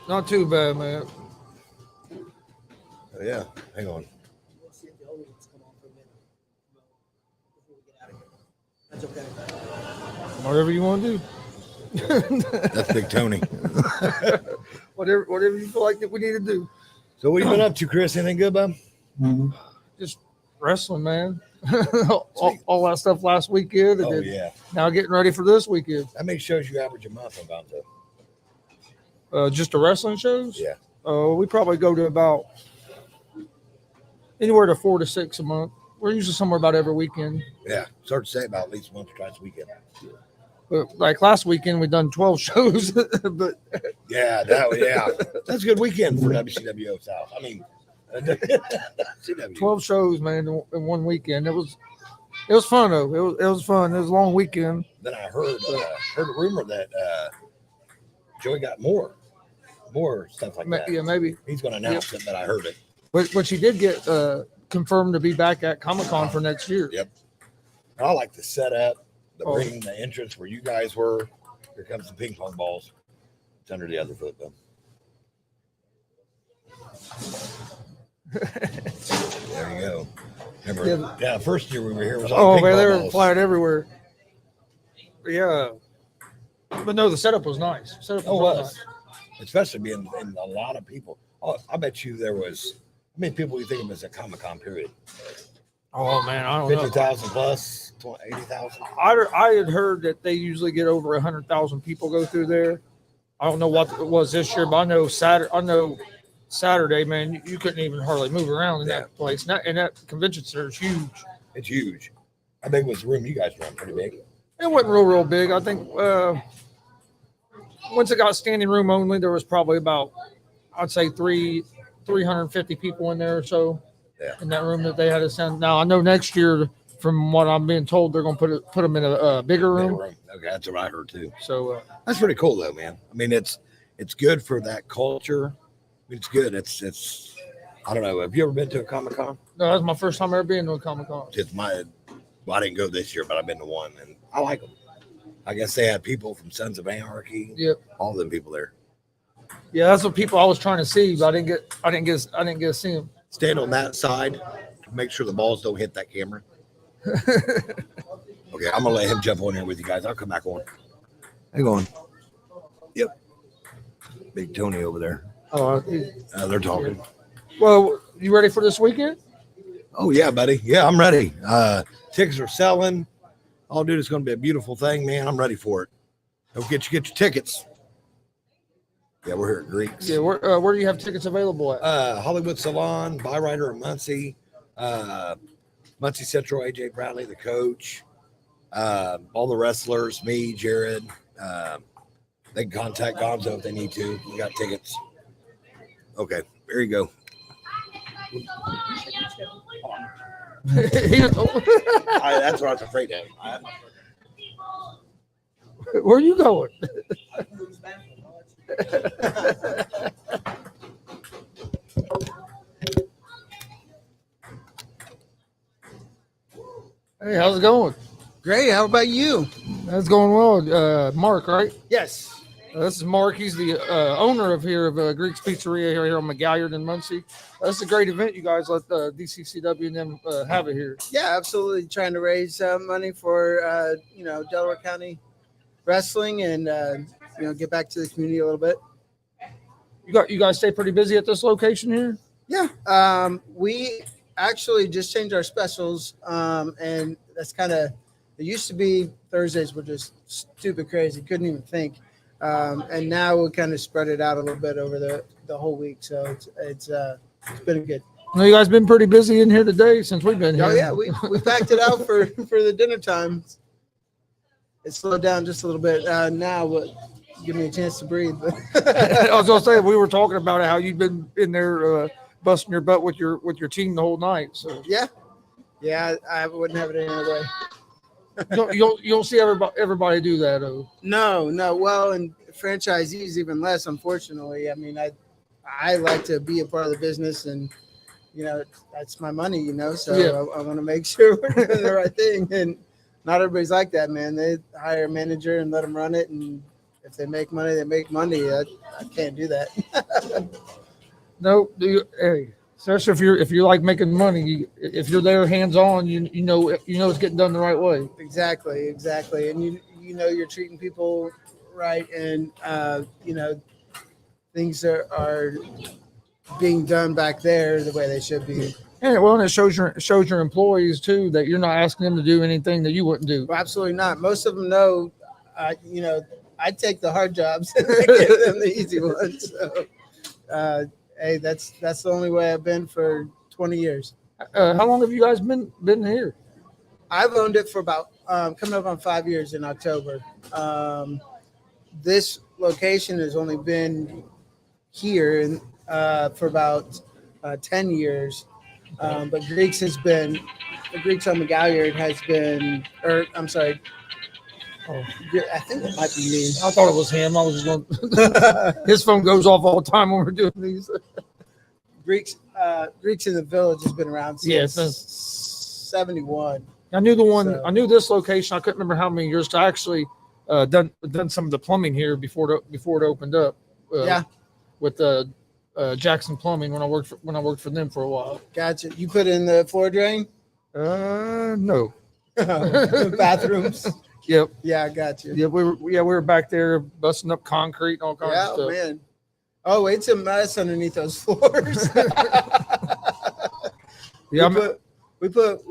Not too bad, man. Oh, yeah. Hang on. We'll see if the other ones come on for a minute before we get out of here. That's okay. Whatever you want to do. That's Big Tony. Whatever you feel like that we need to do. So what you been up to, Chris? Anything good, bud? Just wrestling, man. all that stuff last weekend. And Oh, then yeah. now getting ready for this weekend. How many shows you average a month about, though? Just the wrestling shows? Yeah. We probably go to about anywhere to 4 to 6 a month. We're usually somewhere about every weekend. Yeah. It's hard to say about at least once or twice a weekend. But like last weekend, we done 12 shows. But Yeah, that's a good weekend for WCWO South. I mean, CW. 12 shows, man, in one weekend. It was fun though. It was fun. It was a long weekend. Then I heard a rumor that Joey got more stuff like that. Yeah, maybe. He's going to announce it, but I heard it. But she did get confirmed to be back at Comic-Con for next year. Yep. I like the setup, the Oh. ring, the entrance where you guys were. Here comes the ping pong balls. It's under the other foot, though. There you go. Remember, yeah, first year we were here was all Oh ping man, pong they were balls. flying everywhere. Yeah. But no, the setup was nice. Setup Oh, was was. nice. Especially being in a lot of people. Oh, I bet you there was, how many people you think of as a Comic-Con period? Oh man, I don't know. 50,000 plus, 80,000? I had heard that they usually get over 100,000 people go through there. I don't know what it was this year, but I know Saturday, man, you couldn't even hardly move around in that place. And that convention center is huge. It's huge. How big was the room you guys run? Pretty big. It wasn't real big. I think once it got standing room only, there was probably about, I'd say 350 people in there or so. Yeah. In that room that they had to send. Now I know next year, from what I'm being told, they're going to put them in a bigger room. Okay, that's what I heard too. So That's pretty cool though, man. I mean, it's good for that culture. I mean, it's good. It's I don't know. Have you ever been to a Comic-Con? no, that's my first time ever being to a Comic-Con. It's well, I didn't go this year, but I've been to one and I like them. I guess they had people from Sons of Anarchy. Yep. All them people there. Yeah, that's what people I was trying to see, but I didn't get to see them. Stand on that side to make sure the balls don't hit that camera. Okay, I'm gonna let him jump on here with you guys. I'll come back on. Hang on. Yep. Big Tony over there. Oh, They're talking. well, you ready for this weekend? Oh yeah, buddy. Yeah, I'm ready. Tickets are selling. Oh, dude, it's gonna be a beautiful thing, man. I'm ready for it. Don't get your tickets. Yeah, we're here at Greeks. Yeah, where do you have tickets available at? Hollywood Salon, Byrider in Muncie, Muncie Central, AJ Bradley, the coach, all the wrestlers, me, Jared. They can contact Gonzo if they need to. We got tickets. Okay, there you go. That's what I was afraid of. Where are you going? Hey, how's it going? Great. How about you? That's going well. Mark, right? Yes. This is Mark. He's the owner of Greek's Pizzeria here on Mcgalliard in Muncie. That's a great event. You guys let DCCW and them have it here. Yeah, absolutely. Trying to raise money for Delaware County wrestling and get back to the community a little bit. You guys stay pretty busy at this location here? Yeah. We actually just changed our specials, and that's kind of. It used to be Thursdays were just stupid crazy. Couldn't even think. And now we kind of spread it out a little bit over the whole week. So it's been good. No, you guys been pretty busy in here today since we've been here. Oh yeah, we packed it out for the dinner time. It slowed down just a little bit now, but give me a chance to breathe. I was gonna say we were talking about how you've been in there busting your butt with your team the whole night. So yeah, I wouldn't have it any other way. you'll see everybody do that. Oh No. Well, and franchisees even less, unfortunately. I mean, I like to be a part of the business, and that's my money. So yeah. I want to make sure we're doing the right thing, and not everybody's like that, man. They hire a manager and let them run it, and if they make money, they make money. I can't do that. No, hey, especially if you like making money, if you're there hands on, you know it's getting done the right way. Exactly, and you're treating people right, and things are being done back there the way they should be. Yeah, well, and it shows your employees too that you're not asking them to do anything that you wouldn't do. Well, absolutely not. Most of them know, I take the hard jobs and I give them the easy ones. So, hey, that's the only way I've been for 20 years. How long have you guys been here? I've owned it for about coming up on 5 years in October. This location has only been here for about 10 years. But Greeks on Mcgalliard has been, I think it might be me. I thought it was him. I was just going. His phone goes off all the time when we're doing these. Greeks in the Village has been around since 71. I knew the one. So. I knew this location. I couldn't remember how many years. I actually done some of the plumbing here before it opened up. With Jackson Plumbing when I worked for them for a while. Gotcha. You put in the floor drain? No. Bathrooms. Yep. Yeah, I got you. Yeah, we were back there busting up concrete and all kinds of stuff. Man. Oh, wait, it's a mess underneath those floors. We put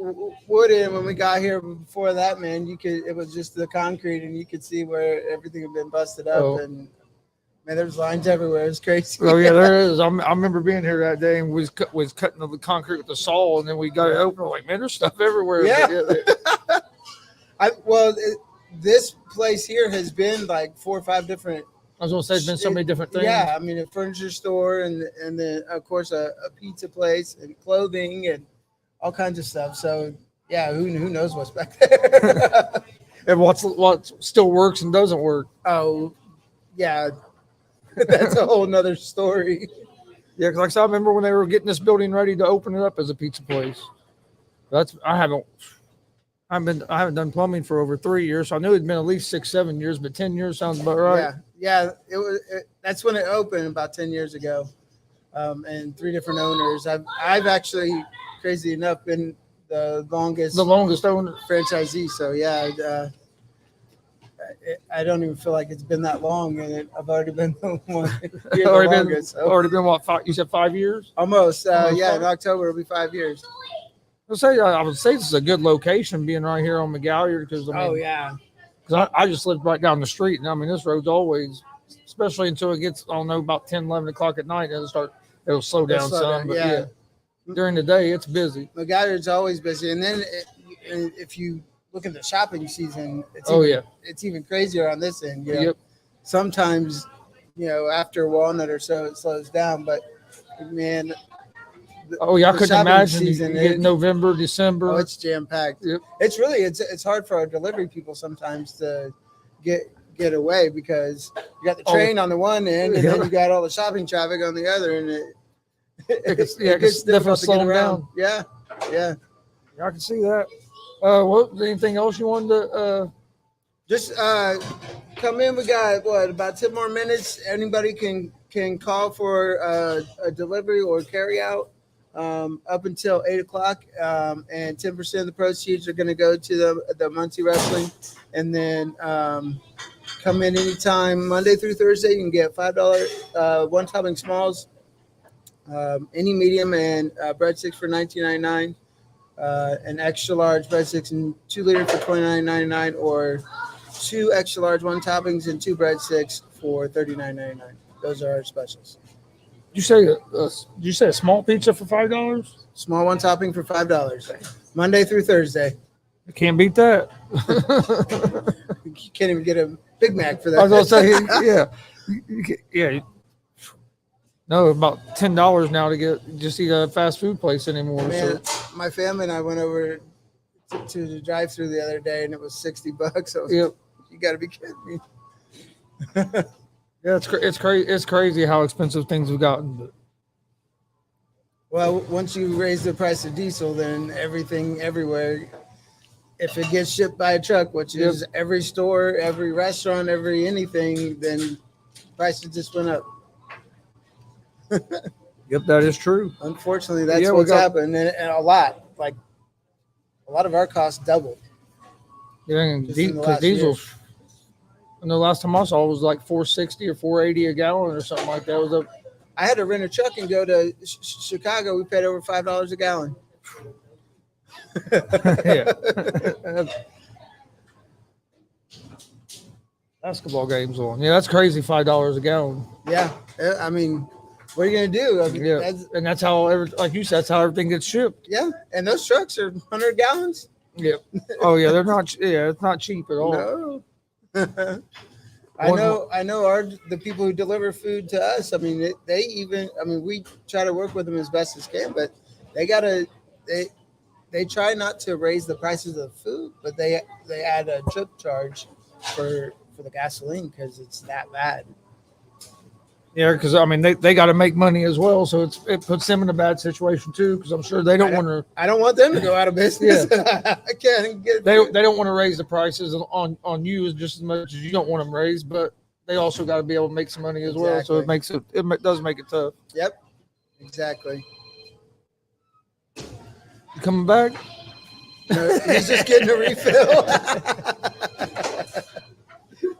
wood in when we got here. Before that, man, it was just the concrete, and you could see where everything had been busted up, and man, there's lines everywhere. It's crazy. Oh yeah, there is. I remember being here that day and was cutting the concrete with the saw, and then we got it open. Like, man, there's stuff everywhere. Yeah. This place here has been like 4 or 5 different. I was gonna say, it's been so many different things. Yeah, I mean, a furniture store, and then of course a pizza place, and clothing, and all kinds of stuff. So yeah, who knows what's back there? And what still works and doesn't work. Oh yeah. That's a whole nother story. Yeah, because like I said, I remember when they were getting this building ready to open it up as a pizza place. I haven't done plumbing for over 3 years, so I knew it'd been at least 6-7 years, but 10 years sounds about right. Yeah. That's when it opened about 10 years ago, and 3 different owners. I've actually, crazy enough, been the longest owner franchisee. So yeah. I don't even feel like it's been that long, and I've already been the one. Already been what? You said 5 years? Almost. Yeah, in October it'll be 5 years. I would say this is a good location, being right here on Mcgalliard, because because I just lived right down the street, and I mean this road's always, especially until it gets about 10, 11 o'clock at night, it'll slow down some. But yeah, during the day it's busy. Mcgalliard's always busy, and then if you look at the shopping season, it's even crazier on this end. Yep. Sometimes, after Walnut or so, it slows down. But man, I couldn't imagine November, December. Oh, it's jam packed. Yep. It's hard for our delivery people sometimes to get away, because you got the train on the one end, and then you got all the shopping traffic on the other, and it gets difficult to get around. Yeah. I can see that. Anything else you wanted to? Just come in. We got about 10 more minutes. Anybody can call for a delivery or carry out up until 8 o'clock, and 10% of the proceeds are going to go to the Muncie Wrestling. And then come in anytime, Monday through Thursday. You can get $5 one topping smalls, any medium, and breadsticks for $19.99. An extra large breadsticks and 2 liter for $29.99, or 2 extra large 1 toppings and 2 breadsticks for $39.99. Those are our specials. you say a small pizza for $5? Small one topping for $5. Monday through Thursday. I can't beat that. You can't even get a Big Mac for that. I was gonna say, yeah, yeah. No, about $10 now to get just eat a fast food place anymore. Man, So my family and I went over to the drive-through the other day, and it was $60. So yep. you got to be kidding me. Yeah, it's crazy. It's crazy how expensive things have gotten. But Well, once you raise the price of diesel, then everything everywhere, if it gets shipped by a truck, which is every store, every restaurant, every anything, then prices just went up. yep, that is true. Unfortunately, that's Yeah, we what's got- happened, and a lot. Like a lot of our costs doubled. Yeah, and Just in the because last year. diesel. And the last time I saw it was like $4.60 or $4.80 a gallon or something like that. It was a I had to rent a truck and go to Chicago. We paid over $5 a gallon. yeah. Basketball games on. Yeah, that's crazy. $5 a gallon. Yeah, I mean, what are you gonna do? I mean, Yeah, and that's how like you said, that's how everything gets shipped. yeah, and those trucks are 100 gallons. Yeah. Oh yeah, they're not. Yeah, it's not cheap at all. No. I know the people who deliver food to us. I mean, we try to work with them as best as can, but they try not to raise the prices of food, but they add a trip charge for the gasoline because it's that bad. Yeah, because I mean they got to make money as well, so it puts them in a bad situation too. Because I'm sure they don't want to. I don't want them to go out of business. I can't get. They don't want to raise the prices on you just as much as you don't want them raised, but they also got to be able to make some money as well. So it does make it tough. Yep, exactly. You coming back? No, he's just getting a refill.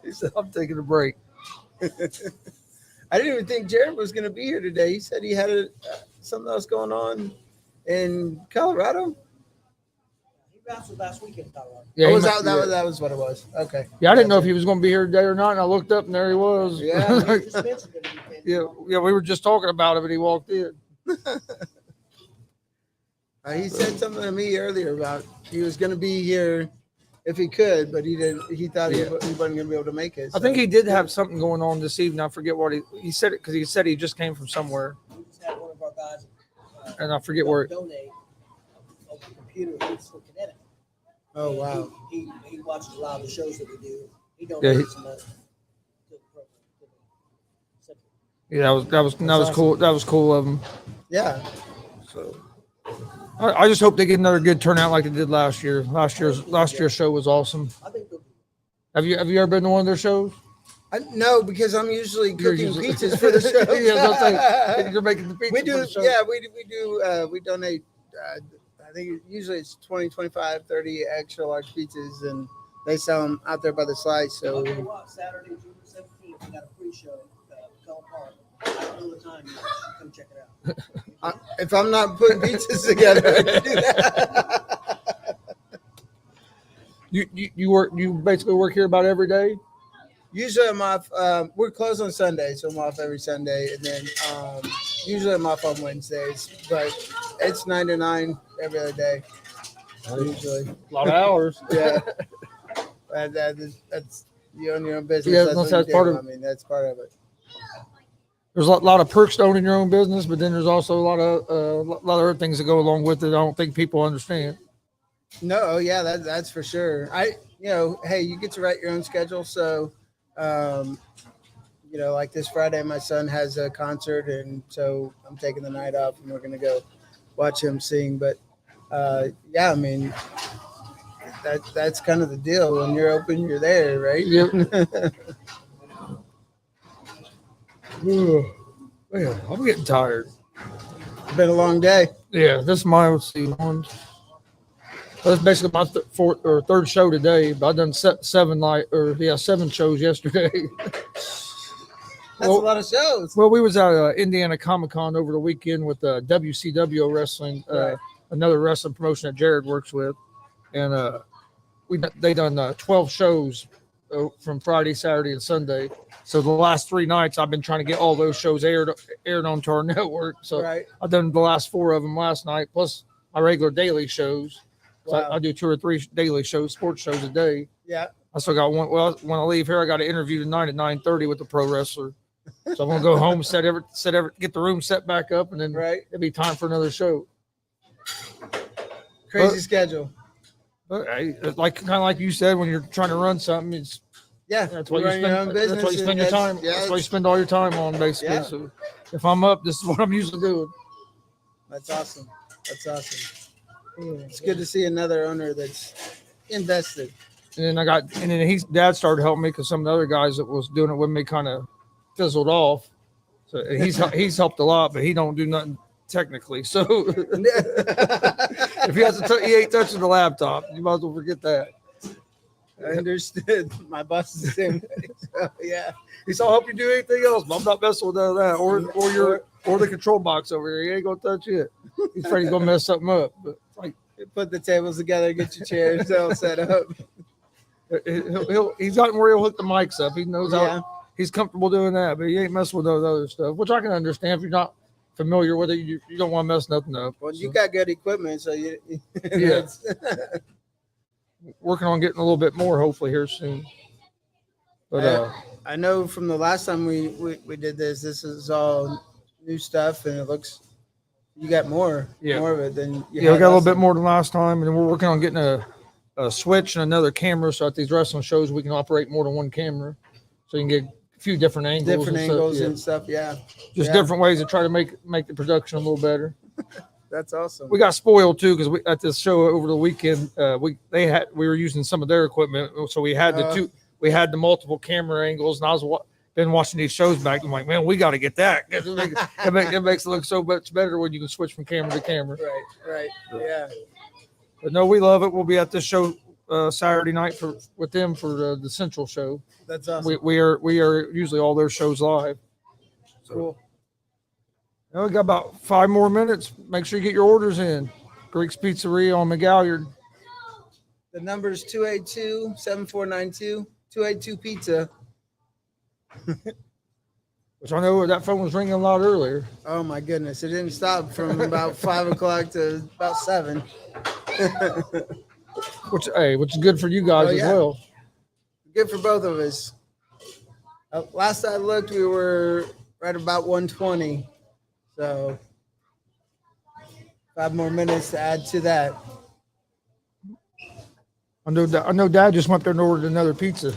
He said, "I'm taking a break." I didn't even think Jared was going to be here today. He said he had something else going on in Colorado. He wrestled last week in Colorado. Yeah, Oh, he that was what it was. Okay. Yeah, I didn't know if he was going to be here today or not, and I looked up and there he was. Yeah. yeah. We were just talking about it, but he walked in. He said something to me earlier about he was going to be here if he could, but he didn't. He thought he wasn't going to be able to make it. I think he did have something going on this evening. I forget what he said it because he said he just came from somewhere, We just had one of our guys and I forget where. donate a computer for Kinetic. Oh wow. He watches a lot of the shows that we do. He Yeah, donates some money to the program. Yeah, that was cool. That was cool of him. Yeah. So I just hope they get another good turnout like they did last year. Last year's show was awesome. I think they'll Have you ever been to one of their shows? No, because I'm usually You're cooking usually- pizzas for the show. Yeah, I was gonna say, you're making the pizza we for do. the show. Yeah, we donate. I think usually it's 20, 25, 30 extra large pizzas, and they sell them out there by the slice. So I'll tell you what, Saturday, June 17th, we got a pre-show at Cullen Park. I don't know the time yet. Come check it out. if I'm not putting pizzas together, I can do that. You basically work here about every day. Usually I'm off. We're closed on Sunday, so I'm off every Sunday, and then usually I'm off on Wednesdays. But it's 9 to 9 every other day. Usually, A lot of hours. yeah. That's you own your own business. Yeah, that's that's part of- I mean, that's part of it. There's a lot of perks to owning your own business, but then there's also a lot of other things that go along with it. I don't think people understand. No, yeah, that's for sure. Hey, you get to write your own schedule. So, like this Friday, my son has a concert, and so I'm taking the night off, and we're gonna go watch him sing. But yeah, I mean, that's kind of the deal. When you're open, you're there, right? Yep. Man, I'm getting tired. Been a long day. Yeah, this is my one. That's basically my fourth or third show today. But I've done seven shows yesterday. That's Well- a lot of shows. Well, we was at Indiana Comic Con over the weekend with WCW Wrestling, Right. another wrestling promotion that Jared works with, and they done 12 shows from Friday, Saturday, and Sunday. So the last 3 nights, I've been trying to get all those shows aired onto our network. So Right. I've done the last 4 of them last night, plus my regular daily shows. So Wow. I do 2 or 3 daily shows, sports shows a day. Yeah. I still got one. Well, when I leave here, I got an interview tonight at 9:30 with the pro wrestler. So I'm gonna go home, get the room set back up, and then Right. it'll be time for another show. Crazy But- schedule. But like kind of like you said, when you're trying to run something, it's Yeah. that's what you run your own spend. That's what you business, spend your and time. Yeah, That's what you spend all your time on, basically. Yeah. So if I'm up, this is what I'm usually doing. that's awesome. That's awesome. It's good to see another owner that's invested. And then dad started helping me because some of the other guys that was doing it with me kind of fizzled off. So he's helped a lot, but he don't do nothing technically. So if he has to, he ain't touching the laptop. You might as well forget that. I understood. My boss is the same way. So, yeah. He said, "I'll help you do anything else, but I'm not messing with none of that, or the control box over here. He ain't gonna touch it. He's afraid he's gonna mess something up." But like, Put the tables together, get your chairs all set up. he's gotten where he'll hook the mics up. He knows Yeah. how he's comfortable doing that, but he ain't messing with those other stuff, which I can understand. If you're not familiar with it, you don't want to mess nothing up. Well, you So, got good equipment, so you. Yeah. Working on getting a little bit more, hopefully here soon. But I know from the last time we did this is all new stuff, and it looks you got more of it than you yeah, we had got a little last bit time. more than last time, and we're working on getting a switch and another camera, so at these wrestling shows we can operate more than one camera, so you can get a few different angles, Different and stuff, angles yeah. and stuff. Yeah, Just yeah. different ways to try to make the production a little better. That's awesome. We got spoiled too because at this show over the weekend, we were using some of their equipment, so we had the multiple camera angles, and I was been watching these shows back. I'm like, man, we got to get that. It makes it look so much better when you can switch from camera to camera. Right. Yeah. But no, we love it. We'll be at this show Saturday night with them for the Central show. That's awesome. We are usually all their shows live. Cool. Now we got about 5 more minutes. Make sure you get your orders in. Greek's Pizzeria on Mcgalliard. The number is 282-7492. 282 Pizza. Which I know that phone was ringing a lot earlier. Oh my goodness! It didn't stop from about 5 o'clock to about 7. Which is good for you guys as yeah. well. Good for both of us. Last I looked, we were right about 120. So 5 more minutes to add to that. I know Dad just went there and ordered another pizza.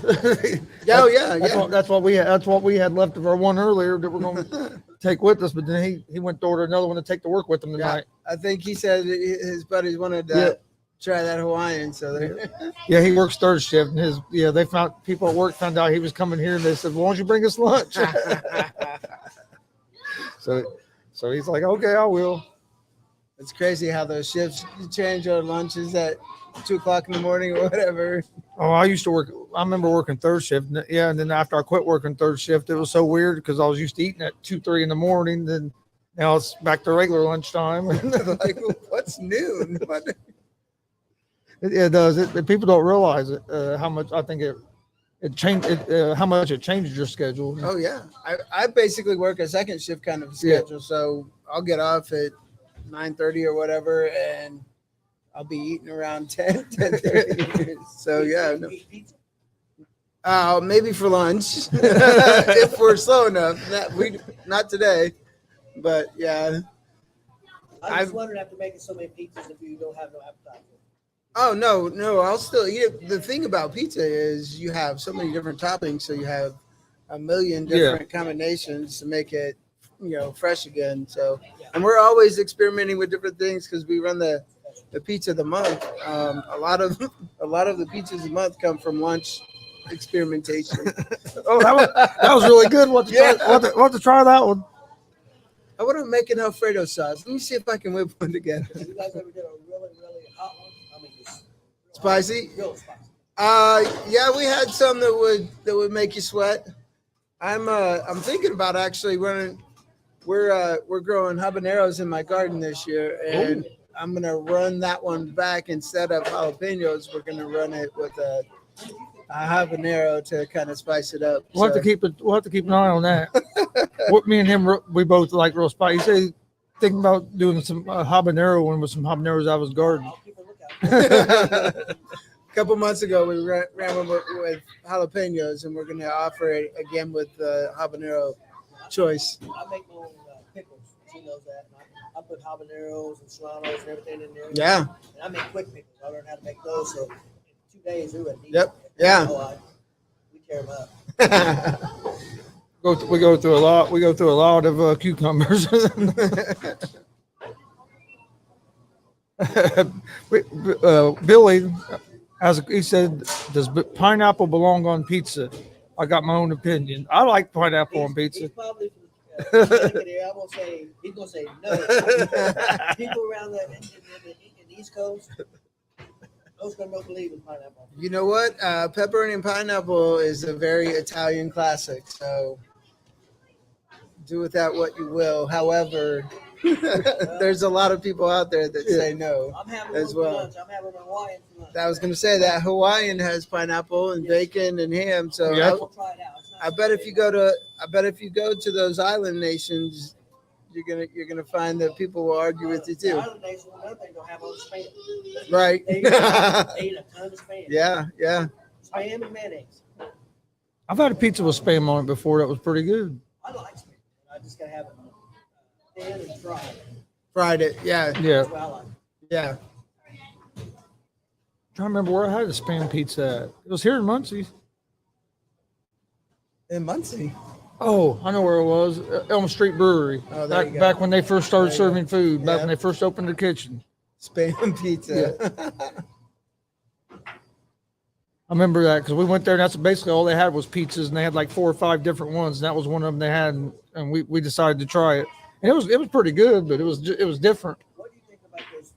That's what we had. That's what we had left of our one earlier that we're going to take with us. But then he went to order another one to take to work with him tonight. I think he said his buddies wanted to try that Hawaiian. So Yeah, he works third shift, and they found people at work found out he was coming here, and they said, "Well, why don't you bring us lunch?" So he's like, "Okay, I will." it's crazy how those shifts change. Our lunches at 2 o'clock in the morning or whatever. Oh, I remember working third shift. Yeah, and then after I quit working third shift, it was so weird because I was used to eating at 2-3 in the morning. Then now it's back to regular lunchtime. Like, what's noon? It does. People don't realize it. How much I think it changed. How much it changes your schedule. Oh yeah, I basically work a second shift kind of schedule, so I'll get off at 9:30 or whatever, and I'll be eating around 10:30. So yeah, maybe for lunch if we're slow enough. Not today, but yeah. I just wondered after making so many pizzas if you don't have no appetite. Oh no, I'll still eat it. The thing about pizza is you have so many different toppings, so you have a million different combinations to make it, fresh again. So, and we're always experimenting with different things because we run the pizza of the month. A lot of the pizzas of the month come from lunch experimentation. Oh, that was really good. We'll have to try that one. I want to make an Alfredo sauce. Let me see if I can whip one together. You guys ever did a really, really hot one? I mean, just Spicy? real spicy. Yeah, we had some that would make you sweat. I'm thinking about actually running. We're growing habaneros in my garden this year, and I'm gonna run that one back instead of jalapenos. We're gonna run it with habanero to kind of spice it up. We'll have to keep it. We'll have to keep an eye on that. What me and him, we both like real spicy. He said thinking about doing some habanero one with some habaneros out of his garden. A couple months ago, we ran one with jalapenos, and we're going to offer it again with habanero choice. I make my own pickles. She knows that. I put habaneros and serranos and everything in there. Yeah. And I make quick pickles. I learned how to make those. So in 2 days, we would. Yep. Yeah. We tear them up. We go through a lot. We go through a lot of cucumbers. Billy, he said, does pineapple belong on pizza? I got my own opinion. I like pineapple on pizza. He's probably from I won't say. He's gonna say no. People around in the East Coast, most of them don't believe in pineapple. You know what? Pepperoni and pineapple is a very Italian classic. So do with that what you will. However, there's a lot of people out there that say no. I'm having as well. lunch. I'm having Hawaiian for lunch. I was going to say that Hawaiian has pineapple and bacon and ham. So Yeah. We'll try it out. I bet if you go to those island nations, you're gonna find that people will argue with you The too. island nation, another thing they'll have on Spam. Right. They eat a ton of Spam. Yeah. Spam and mayonnaise. I've had a pizza with Spam on it before. That was pretty good. I like Spam. I just gotta have it thin and fried. Fried it. Yeah. Yeah. That's what I like. Yeah. Trying to remember where I had a Spam pizza at. It was here in Muncie. In Muncie. Oh, I know where it was. Elm Street Brewery. Oh, there you go. Back when they first started There you go. serving food. Back Yeah. when they first opened their kitchen. Spam pizza. I remember that because we went there and that's basically all they had was pizzas, and they had like 4 or 5 different ones. And that was one of them they had, and we decided to try it. And it was pretty good, but it was different. What do you think about this?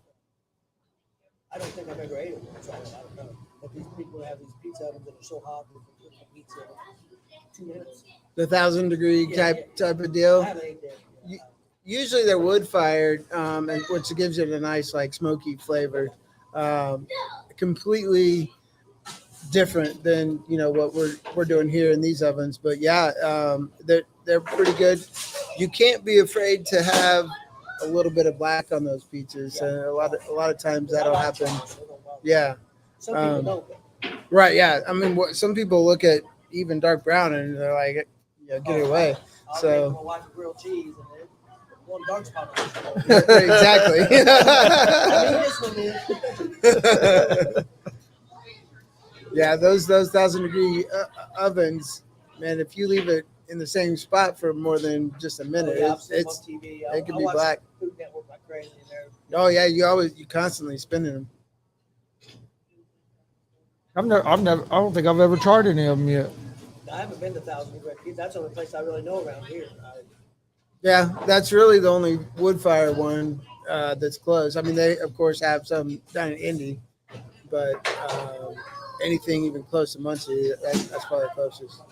I don't think I've ever ate it. So I don't know. But these people have these pizza ovens that are so hot they can cook the pizza in 2 minutes. The 1,000-degree Yeah, type of deal. I haven't ate that. Usually they're wood fired, which gives it a nice like smoky flavor. Completely different than what we're doing here in these ovens. But yeah, they're pretty good. You can't be afraid to have a little bit of black on those pizzas, and a lot of times that'll happen. Yeah. Some people don't. Right. Yeah. I mean, some people look at even dark brown and they're like, get it away. I'll So make my wife a grilled cheese and then one dark spot on it. exactly. I mean, this one is. Yeah, those 1,000-degree ovens, man. If you leave it in the same spot for more than just a minute, Yeah, I've seen them it's on TV. it can I be watch black. Food Network like crazy in there. Oh yeah, you constantly spinning them. I don't think I've ever tried any of them yet. I haven't been to 1,000 Degree Pizza. That's the only place I really know around here. Yeah, that's really the only wood fire one that's close. I mean, they of course have some down in Indy, but anything even close to Muncie, that's probably the closest.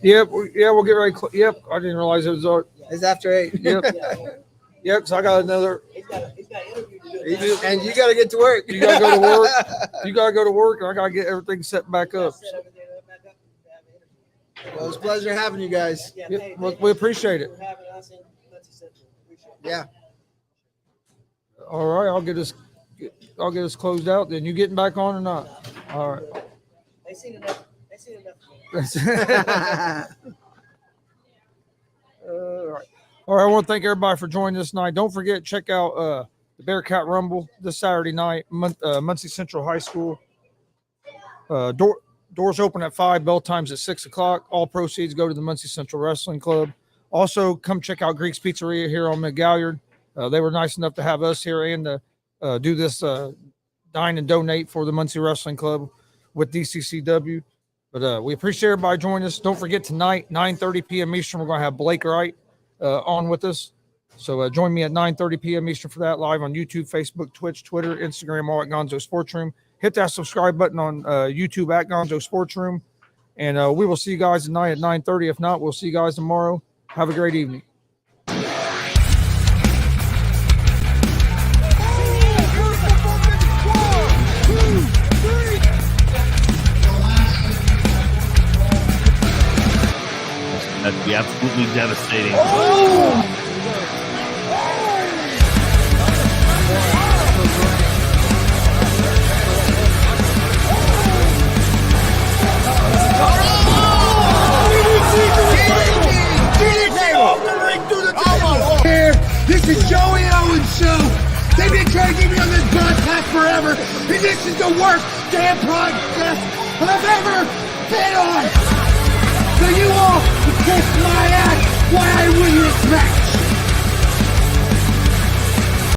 Yep. Yeah, we'll get ready. Yep. I didn't realize it was. It's after 8. Yep. Yep. So I got another. He's got an interview to do. And you got to get to work. You gotta go to work. You gotta go to work, and I gotta get everything set back up. Set everything back up to have an interview. Well, it's a pleasure having you guys. Yeah, Yep, hey, well, thank we you appreciate it. for having us in Muncie Central. Appreciate it. Yeah. All right, I'll get us closed out. Then you getting back on or not? All right. They seen enough. They seen enough. All right. All right. I want to thank everybody for joining us tonight. Don't forget, check out the BEARCAT Rumble this Saturday night, Muncie Central High School. Doors open at 5, bell times at 6 o'clock. All proceeds go to the Muncie Central Wrestling Club. Also, come check out Greek's Pizzeria here on Mcgalliard. They were nice enough to have us here and to do this dine and donate for the Muncie Wrestling Club with DCCW. But we appreciate everybody joining us. Don't forget tonight, 9:30 p.m. Eastern, we're going to have Blake Wright on with us. So join me at 9:30 p.m. Eastern for that, live on YouTube, Facebook, Twitch, Twitter, Instagram, all at Gonzo Sports Room. Hit that subscribe button on YouTube at Gonzo Sports Room. And we will see you guys tonight at 9:30. If not, we'll see you guys tomorrow. Have a great evening. One, two, three. absolutely devastating. Here, this is Joey Owens Show. They've been trying to get me on this podcast forever, and this is the worst damn podcast I've ever been on. So you all can kiss my ass while I win this match.